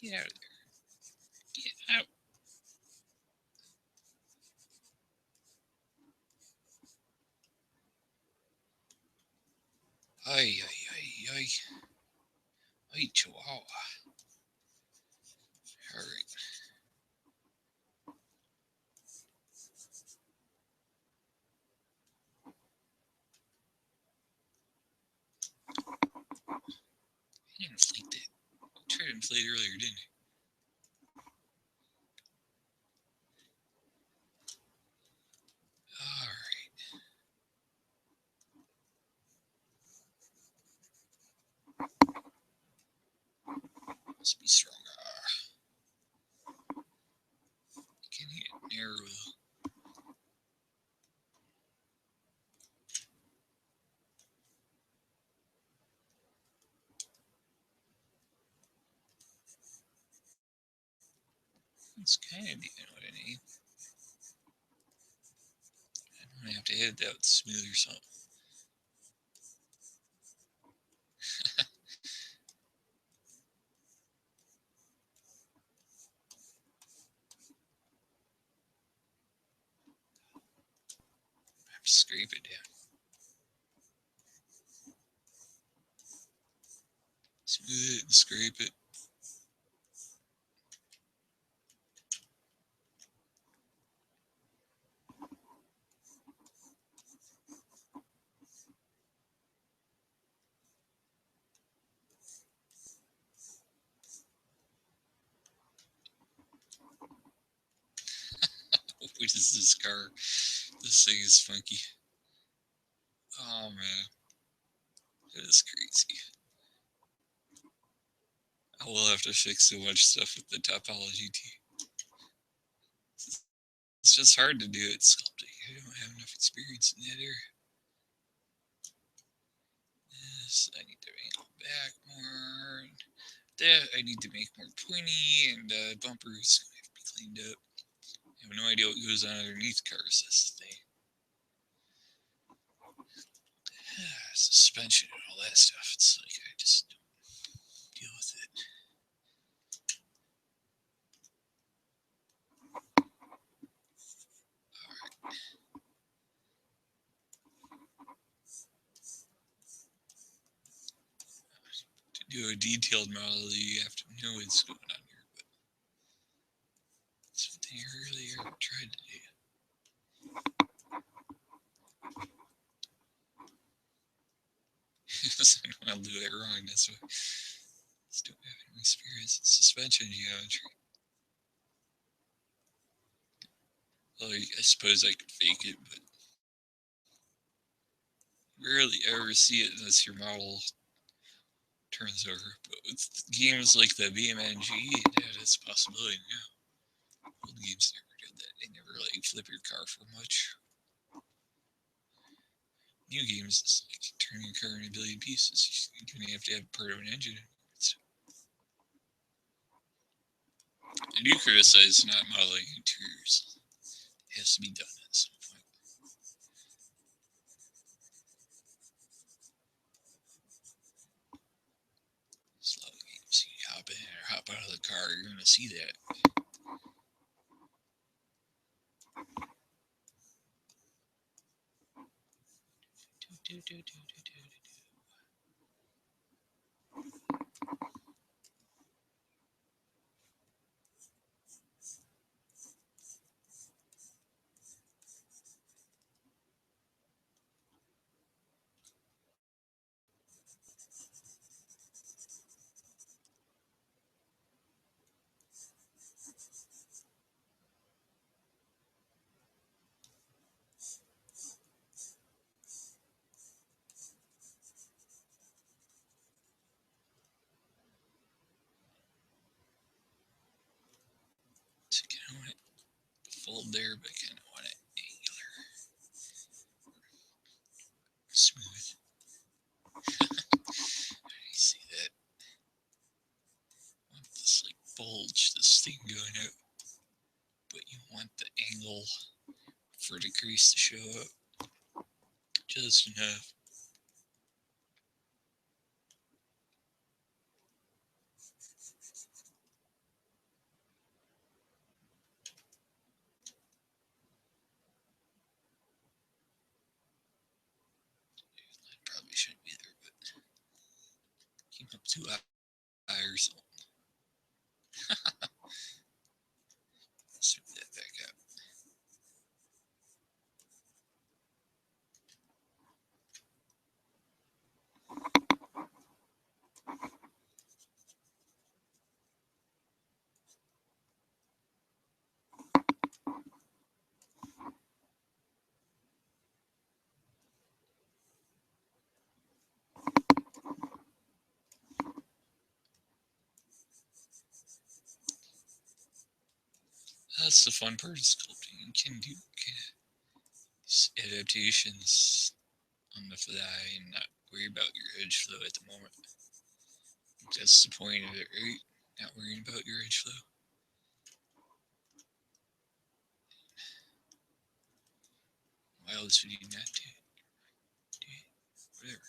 Get out of there. Get out. Ay. Ay, chihuahua. Alright. I didn't inflate that. I tried to inflate earlier, didn't I? Alright. Must be stronger. Can hit it narrow though. It's kind of doing what I need. I'm gonna have to edit that smooth or something. I have to scrape it down. Smooth it and scrape it. What is this car? This thing is funky. Oh man. That is crazy. I will have to fix so much stuff with the topology too. It's just hard to do it sculpting. I don't have enough experience in that area. This I need to angle back more. That I need to make more pointy, and bumpers have to be cleaned up. I have no idea what goes on underneath cars. That's the thing. suspension and all that stuff. It's like I just don't deal with it. To do a detailed model, you have to know what's going on here, but that's what they earlier tried to do. I'll do it wrong, that's why I just don't have any experience in suspension geometry. Well, I suppose I could fake it, but you rarely ever see it unless your model turns over. But with games like the BMNG, that's a possibility now. Old games never did that. They never let you flip your car for much. New games, it's like turning your car in a billion pieces. You're going to have part of an engine. I do criticize not modeling interiors. It has to be done at some point. Slow games, you hop in or hop out of the car, you're going to see that. So I kind of want it fold there, but I kind of want it angular. Smooth. You see that? I want this like bulge, this thing going out. But you want the angle for the crease to show up. Just enough. That probably shouldn't be there, but keep up too high or something. Let's move that back up. That's the fun part of sculpting. You can do these adaptations on the fly and not worry about your edge flow at the moment. That's the point of it, right? Not worrying about your edge flow. Why else would you not do it? Whatever.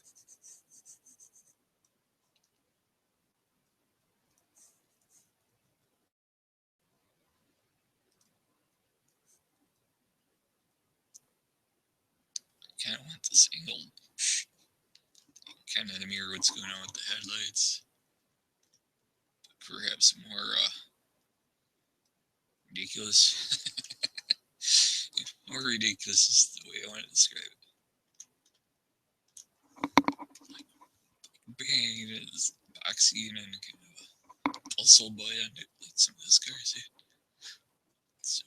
I kind of want this angle kind of to mirror what's going on with the headlights. But perhaps more ridiculous. More ridiculous is the way I want to describe it. Like bang, it is boxy and then kind of a puzzle boy on it, like some of those cars do. So,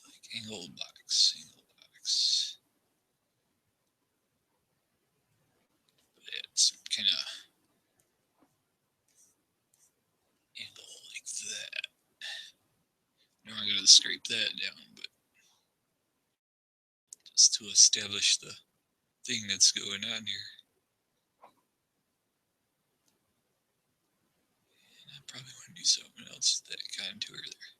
like angle box. But it's kind of angle like that. Now I'm gonna scrape that down, but just to establish the thing that's going on here. probably want to do something else with that contour there.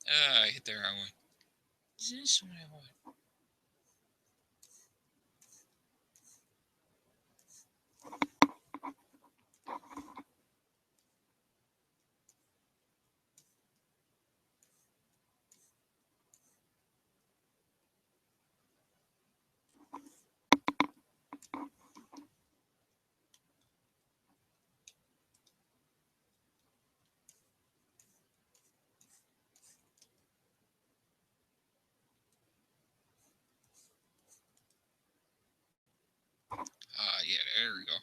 Ah, I hit the wrong one. Is this what I want? Ah, yeah, there we go.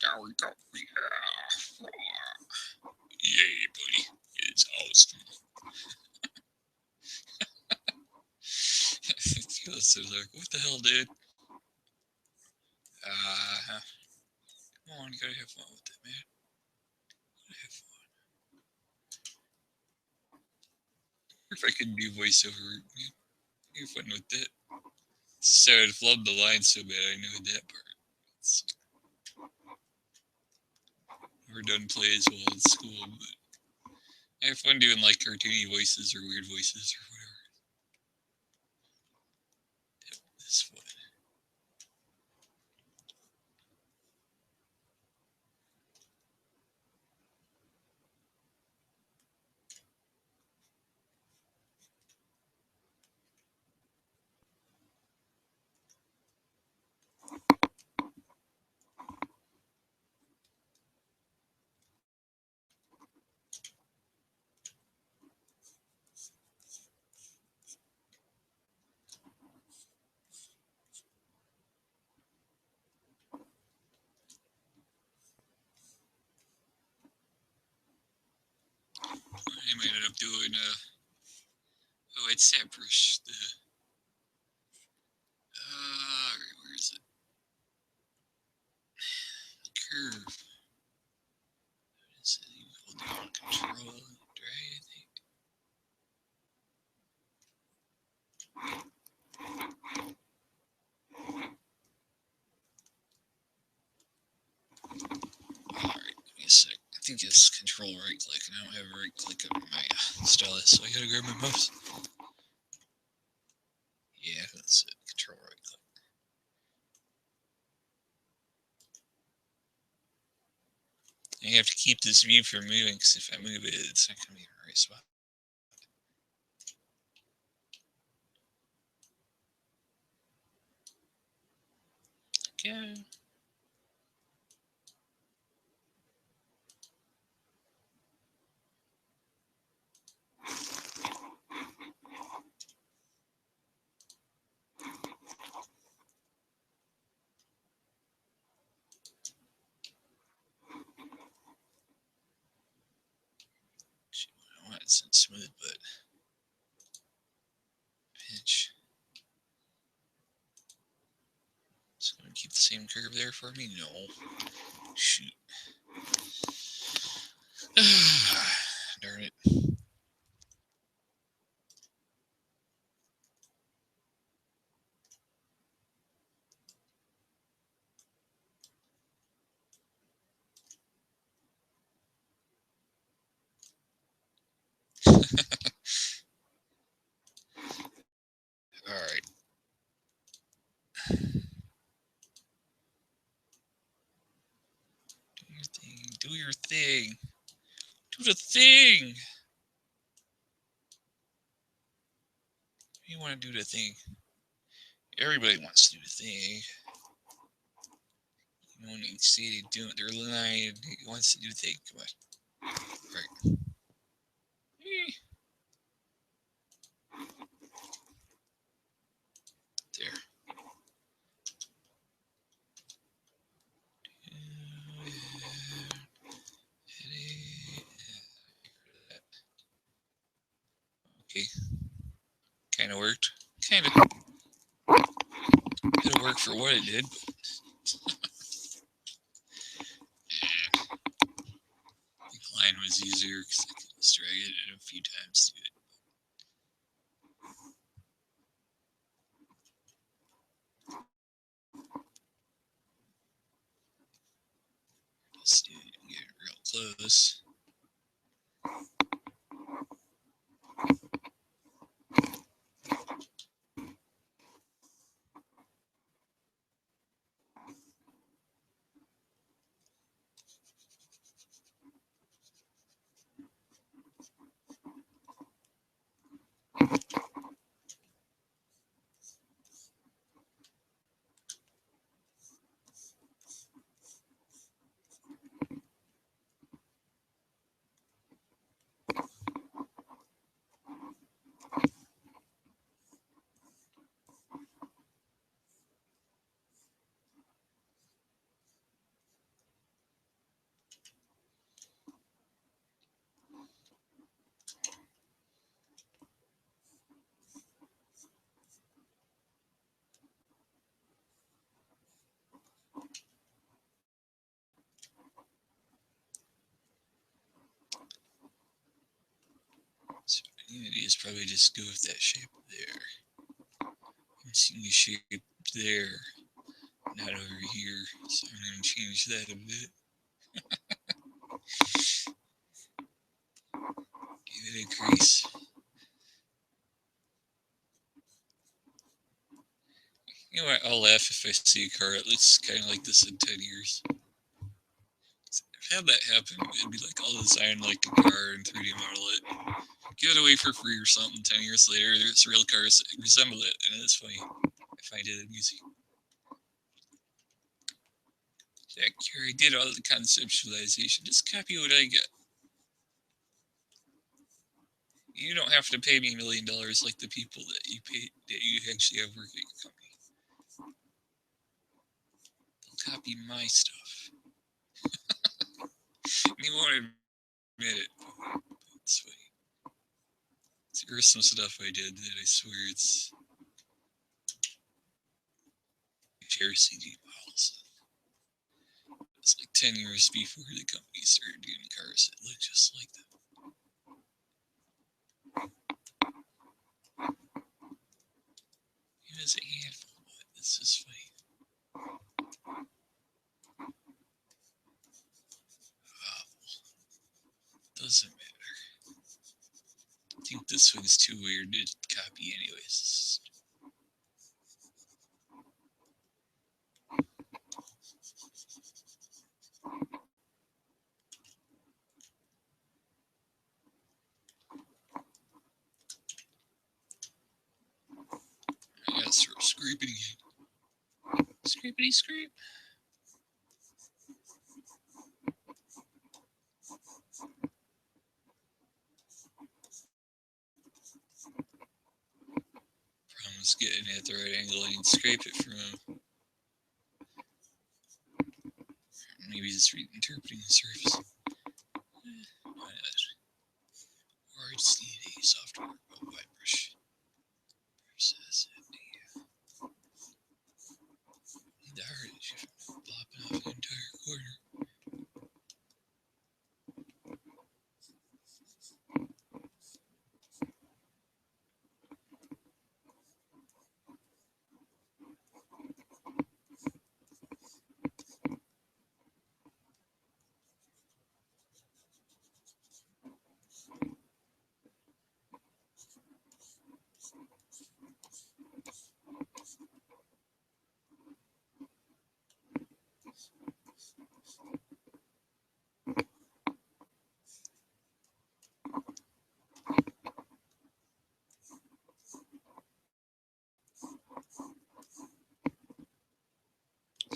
There we go. Yeah. Yay, buddy. It's awesome. So like, what the hell, dude? Come on, you gotta have fun with it, man. You gotta have fun. If I could do voiceover, have fun with it. So I'd flub the line so bad I knew that part. It's never done play as well in school, but I have fun doing like cartoony voices or weird voices or whatever. It's fun. I might end up doing oh, it's that brush. The where is it? Curve. What is it? You hold down Control and drag, I think. Alright, give me a sec. I think it's Control right click, and I don't have a right click on my stylus, so I gotta grab my mouse. Yeah, that's it. Control right click. I have to keep this view from moving, because if I move it, it's not gonna be in the right spot. Okay. I want it smooth, but pinch. It's going to keep the same curve there for me? No. Shoot. Darn it. Alright. Do your thing. Do your thing. Do the thing. You want to do the thing. Everybody wants to do the thing. You want to see they do it. They're lying. He wants to do the thing. Come on. Right. There. Okay. Kind of worked. Kind of. It'll work for what it did. The line was easier because I could Just drag it a few times to it. Just do it and get it real close. So what I'm going to do is probably just go with that shape there. I'm seeing a shape there, not over here. So I'm going to change that a bit. Give it a crease. You know what? I'll laugh if I see a car that looks kind of like this in 10 years. I've had that happen. It'd be like I'll design like a car and 3D model it, give it away for free or something. 10 years later, there's real cars that resemble it, and it's funny. I find it amusing. Jack, here I did all the conceptualization. Just copy what I get. You don't have to pay me $1 million like the people that you pay that you actually have working at your company. They'll copy my stuff. They won't admit it. It's funny. There's some stuff I did that I swear it's CD models. It's like 10 years before the company started doing cars that look just like them. It was a handful, but this is funny. Doesn't matter. I think this one's too weird to copy anyways. I gotta start scraping again. Scrapity scrape. Problem is getting it at the right angle. I need to scrape it from maybe just reinterpreting the surface. Why not? Or I just need a software white brush. Process it. Need the hardest shift plopping off the entire corner.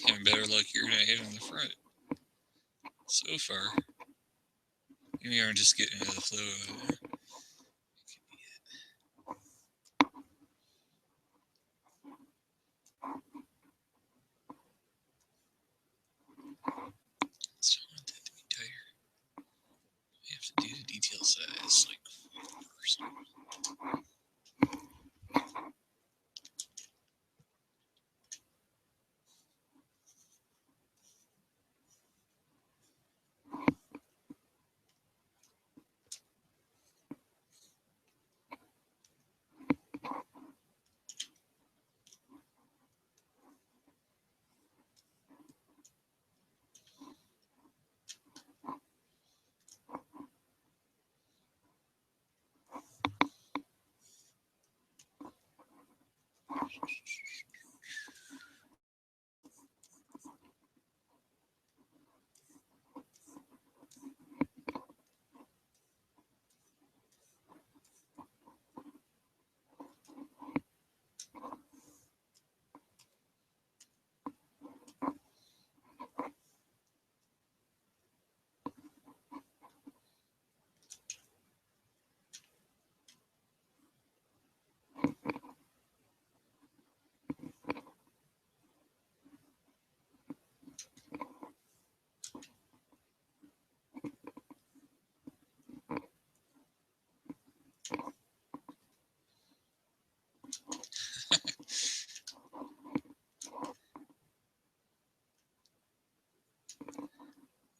Having better luck here than I had on the front. So far. Maybe I'm just getting into the flow of it. Still want that to be tighter. I have to do the detail size like 4%.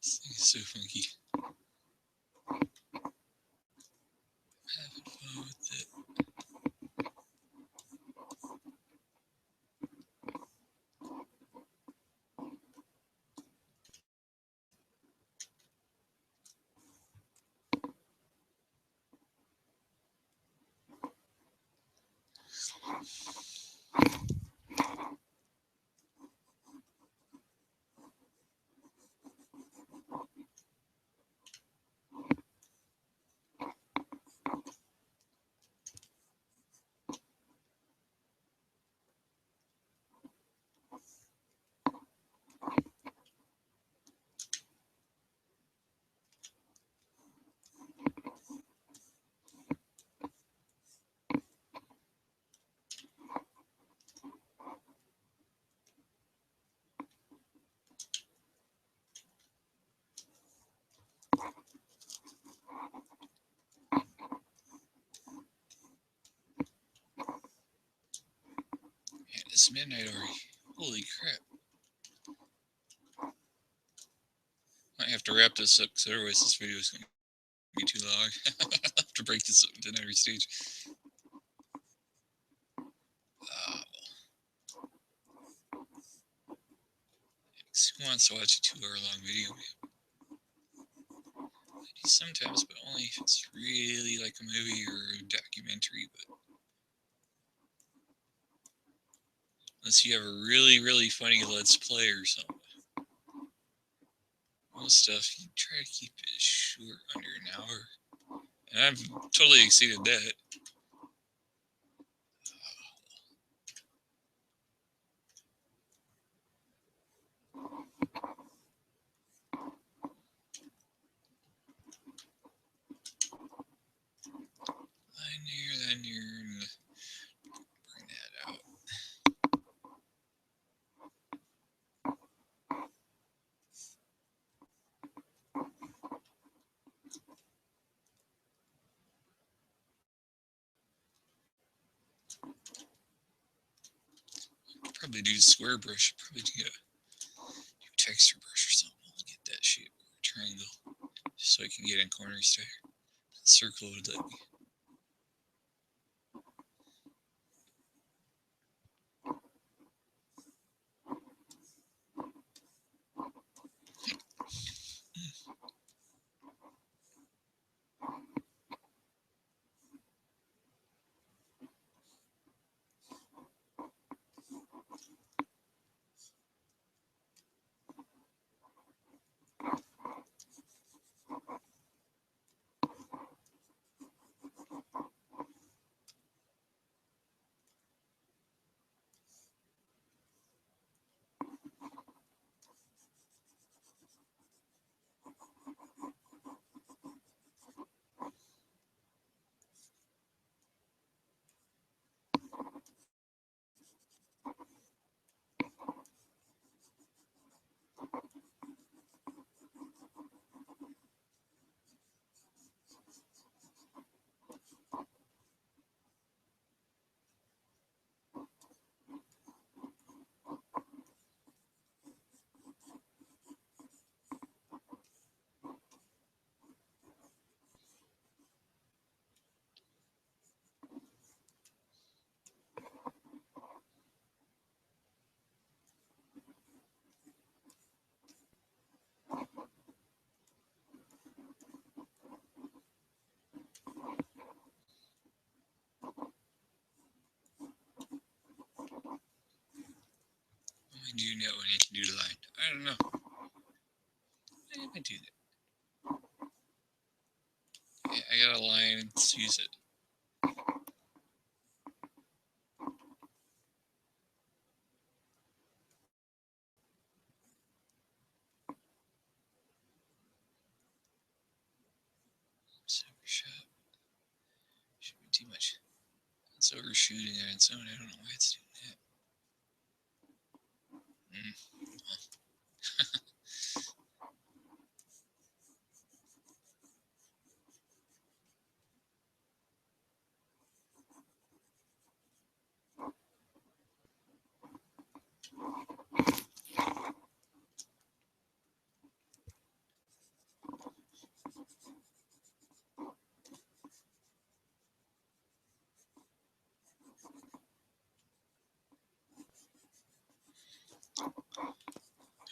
This thing is so funky. Having fun with it. Man, it's midnight already. Holy crap. Might have to wrap this up because otherwise this video is going to be too long. I'll have to break this up into every stage. Who wants to watch a 2-hour-long video? I do sometimes, but only if it's really like a movie or a documentary. But unless you have a really, really funny Let's Play or something. Most stuff, you try to keep it short, under an hour. And I've totally exceeded that. Linear, and bring that out. Probably do a square brush. Probably do a texture brush or something. We'll get that shape or triangle, just so I can get in corners there. Circle would let me. I do know when I can do the line. I don't know. Why did I do that? Yeah, I got a line. Let's use it. So shot. Shouldn't be too much. It's overshooting on its own. I don't know why it's doing that.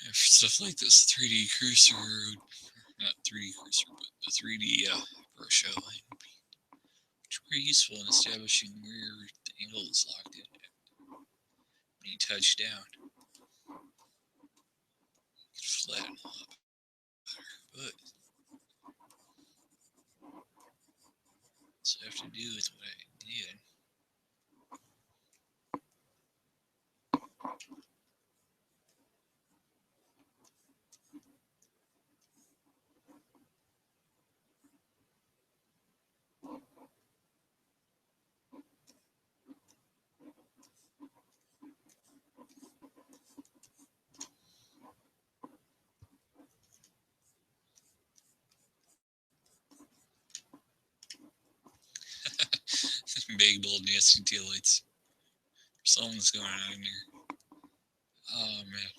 Yeah, for stuff like this 3D cursor, not 3D cursor, but the 3D brush outline would be very useful in establishing where the angle is locked in at. When you touch down, you can flatten a lot better, but so I have to do with what I did. Big, bold, nasty taillights. Something's going on here. Oh man.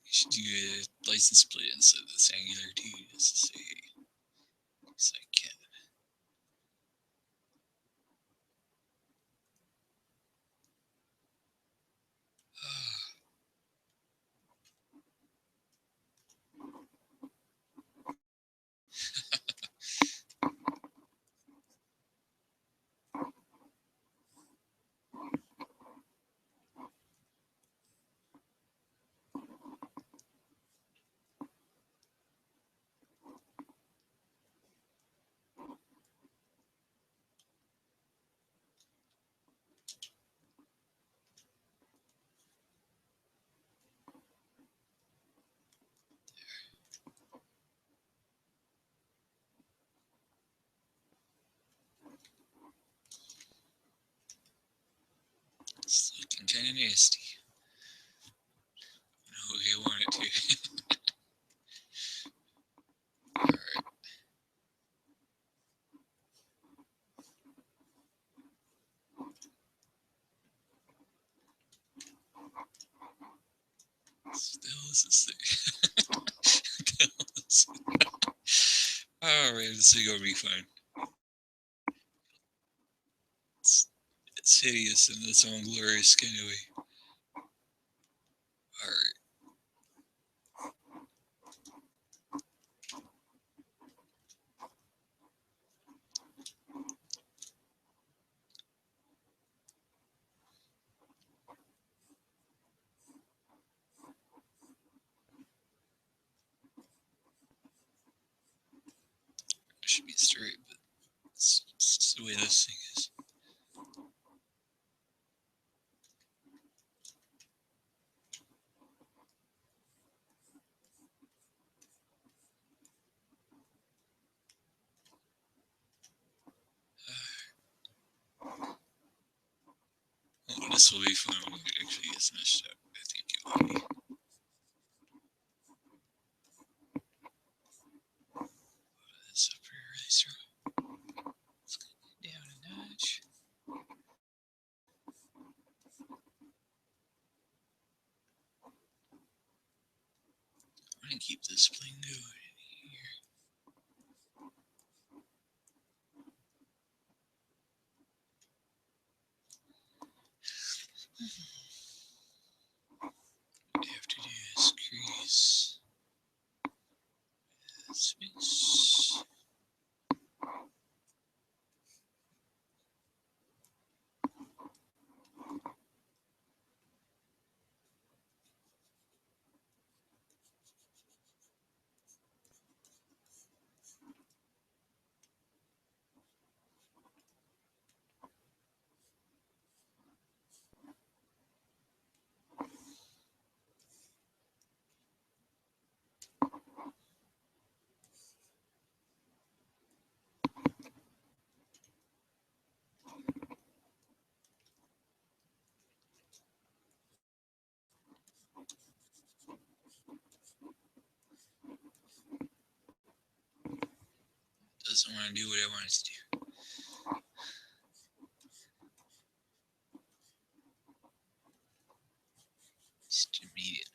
You should do a license plate instead of this angular too, just to say, hey, because I can. It's looking kind of nasty. No, I want it to. Alright. Still is this thing. Alright, this is gonna be fun. It's hideous in its own glorious kind of way. Alright. It should be straight, but it's the way this thing is. Oh, this will be fun when it actually gets meshed up. I think it will be. This up here really strong. Let's go down a notch. I'm gonna keep this plane going in here. What I have to do is crease this. doesn't want to do what I want it to do. Just immediately.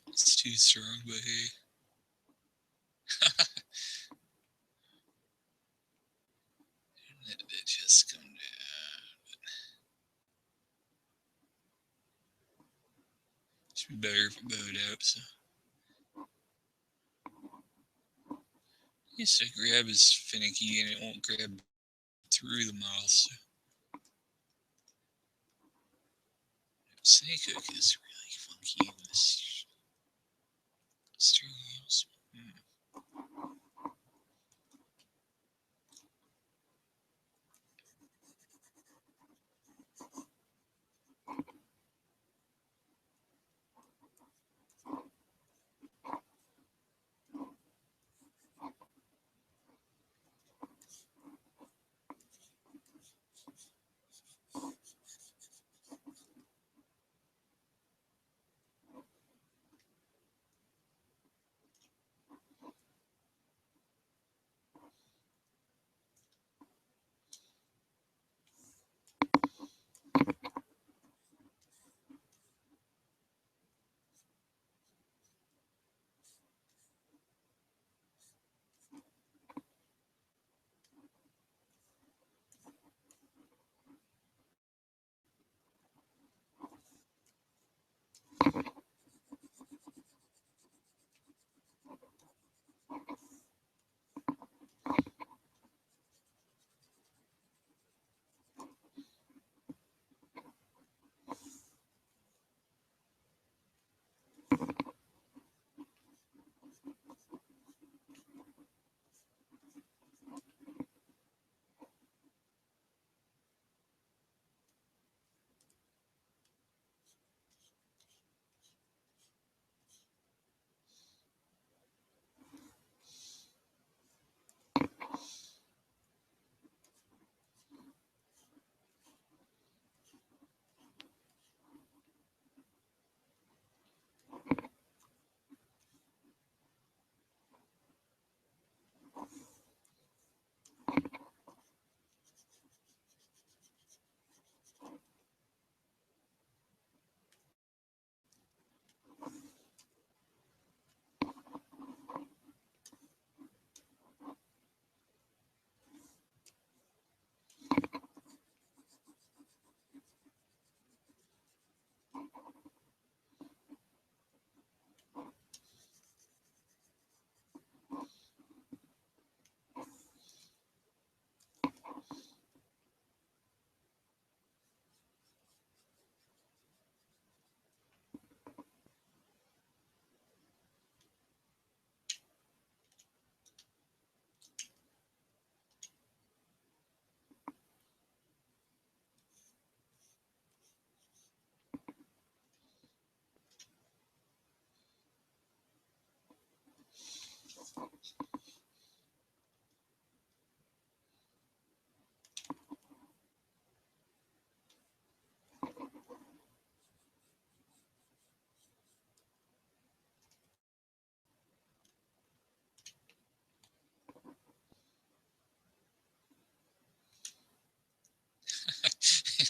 It's too strong, but hey. That bitch has to come down. Should be better if it bowed out, so. Yes, the grab is finicky and it won't grab through the model, so. Snake hook is really funky in this steering wheels.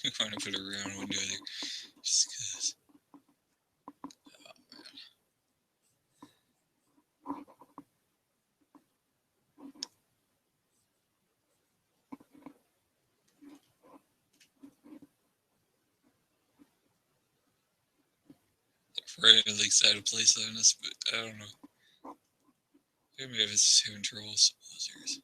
We want to put a round window there, just because. Right, at least out of place on us, but I don't know. Maybe I was having trouble with some of those areas.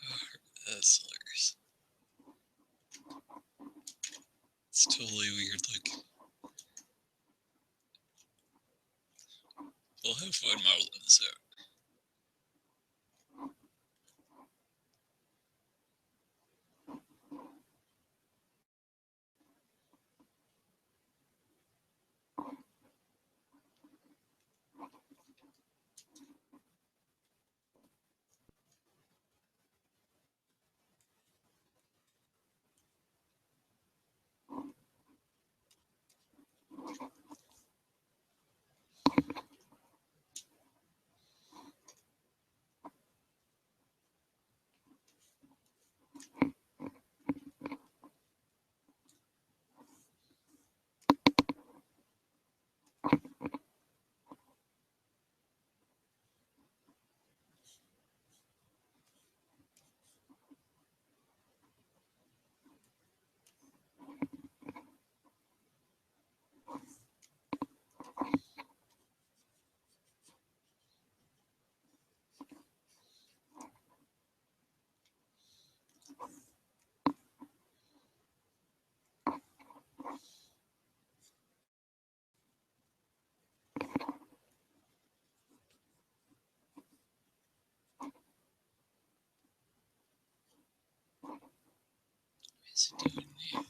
Oh, that's hilarious. It's totally weird looking. We'll have fun modeling this out. What's it doing there?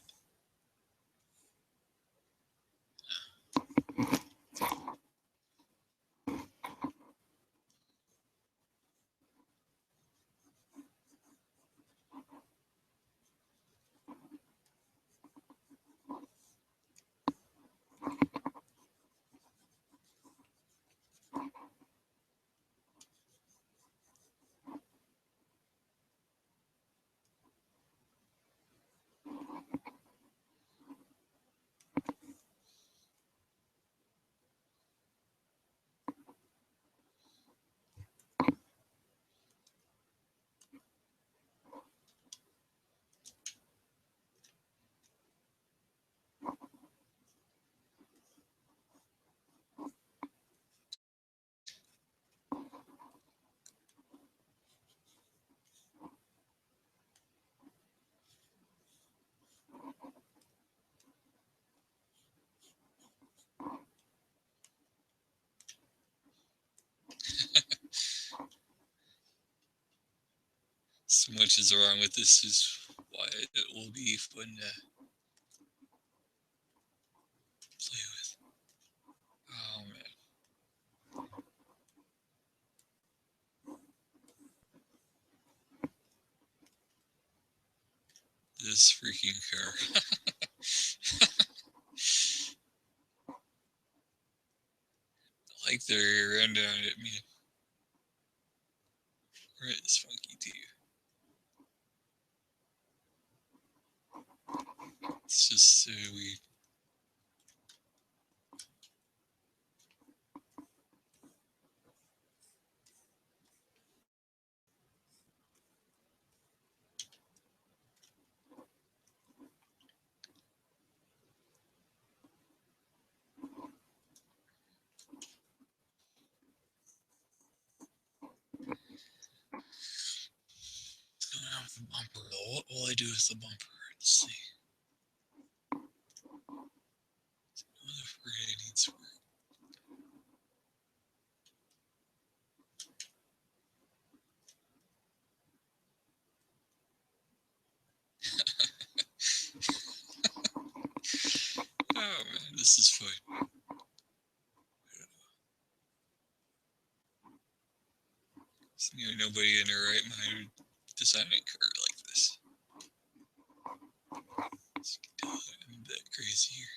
So much is wrong with this is why it will be fun to play with. Oh man. This freaking car. I like the rear end on it, man. Right, it's funky too. It's just so weird. What's going on with the bumper? What will I do with the bumper? Let's see. What if it needs work? Oh man, this is fun. So, nobody in their right mind would design a car like this. As you can tell, I'm a bit crazy here.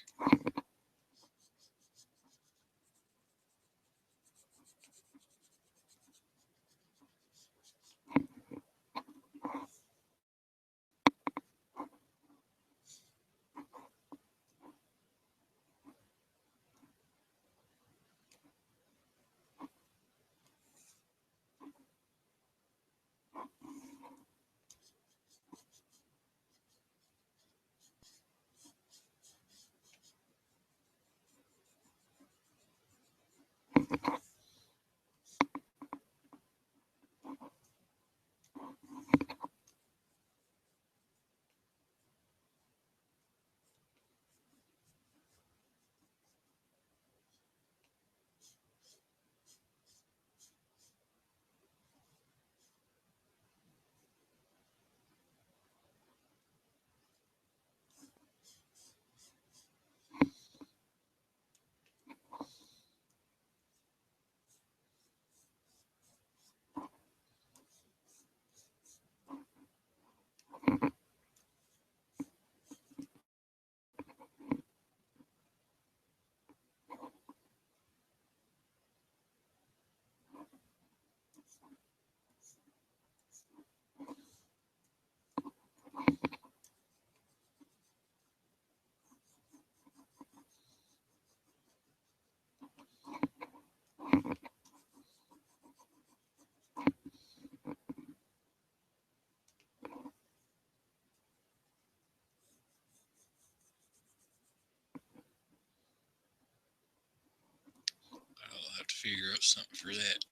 figure out something for that.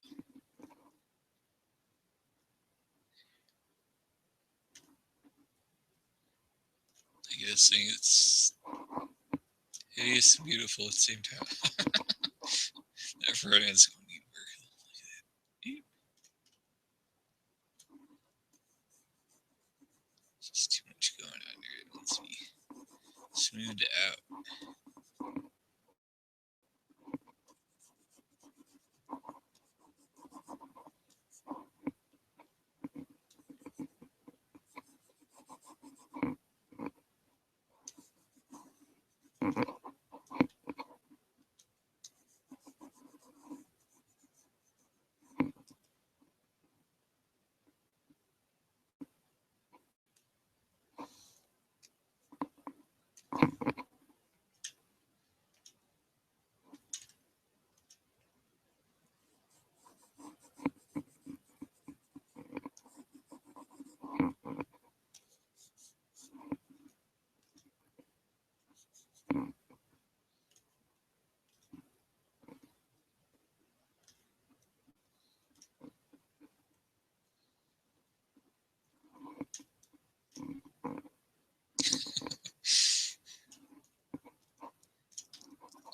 I guess it's hideous and beautiful at the same time. That front end's going to need work. Look at that. Just too much going on there. It needs to be smoothed out.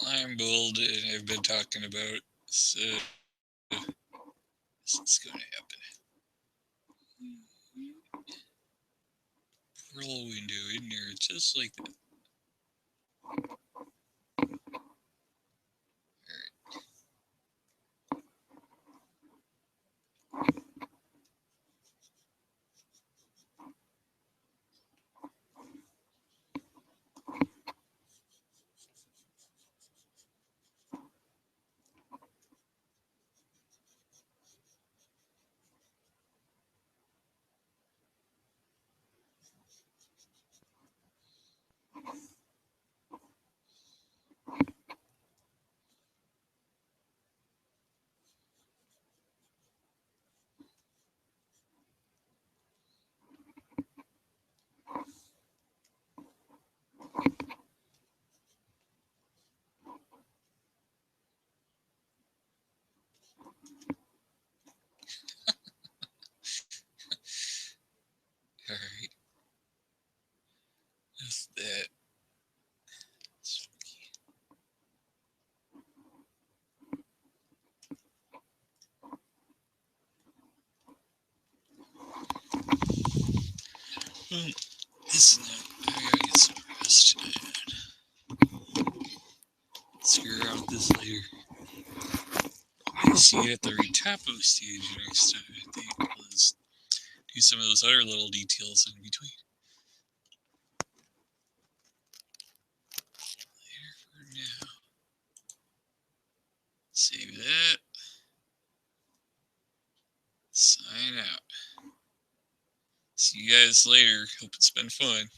I'm bold and I've been talking about, so this is going to happen. Poor little window in there, just like that. Alright. That's that. Well, this is not. I gotta get some rest. Screw around with this later. I see it at the very top of the stage next time. I think let's do some of those other little details in between. Later for now. Save that. Sign out. See you guys later. Hope it's been fun.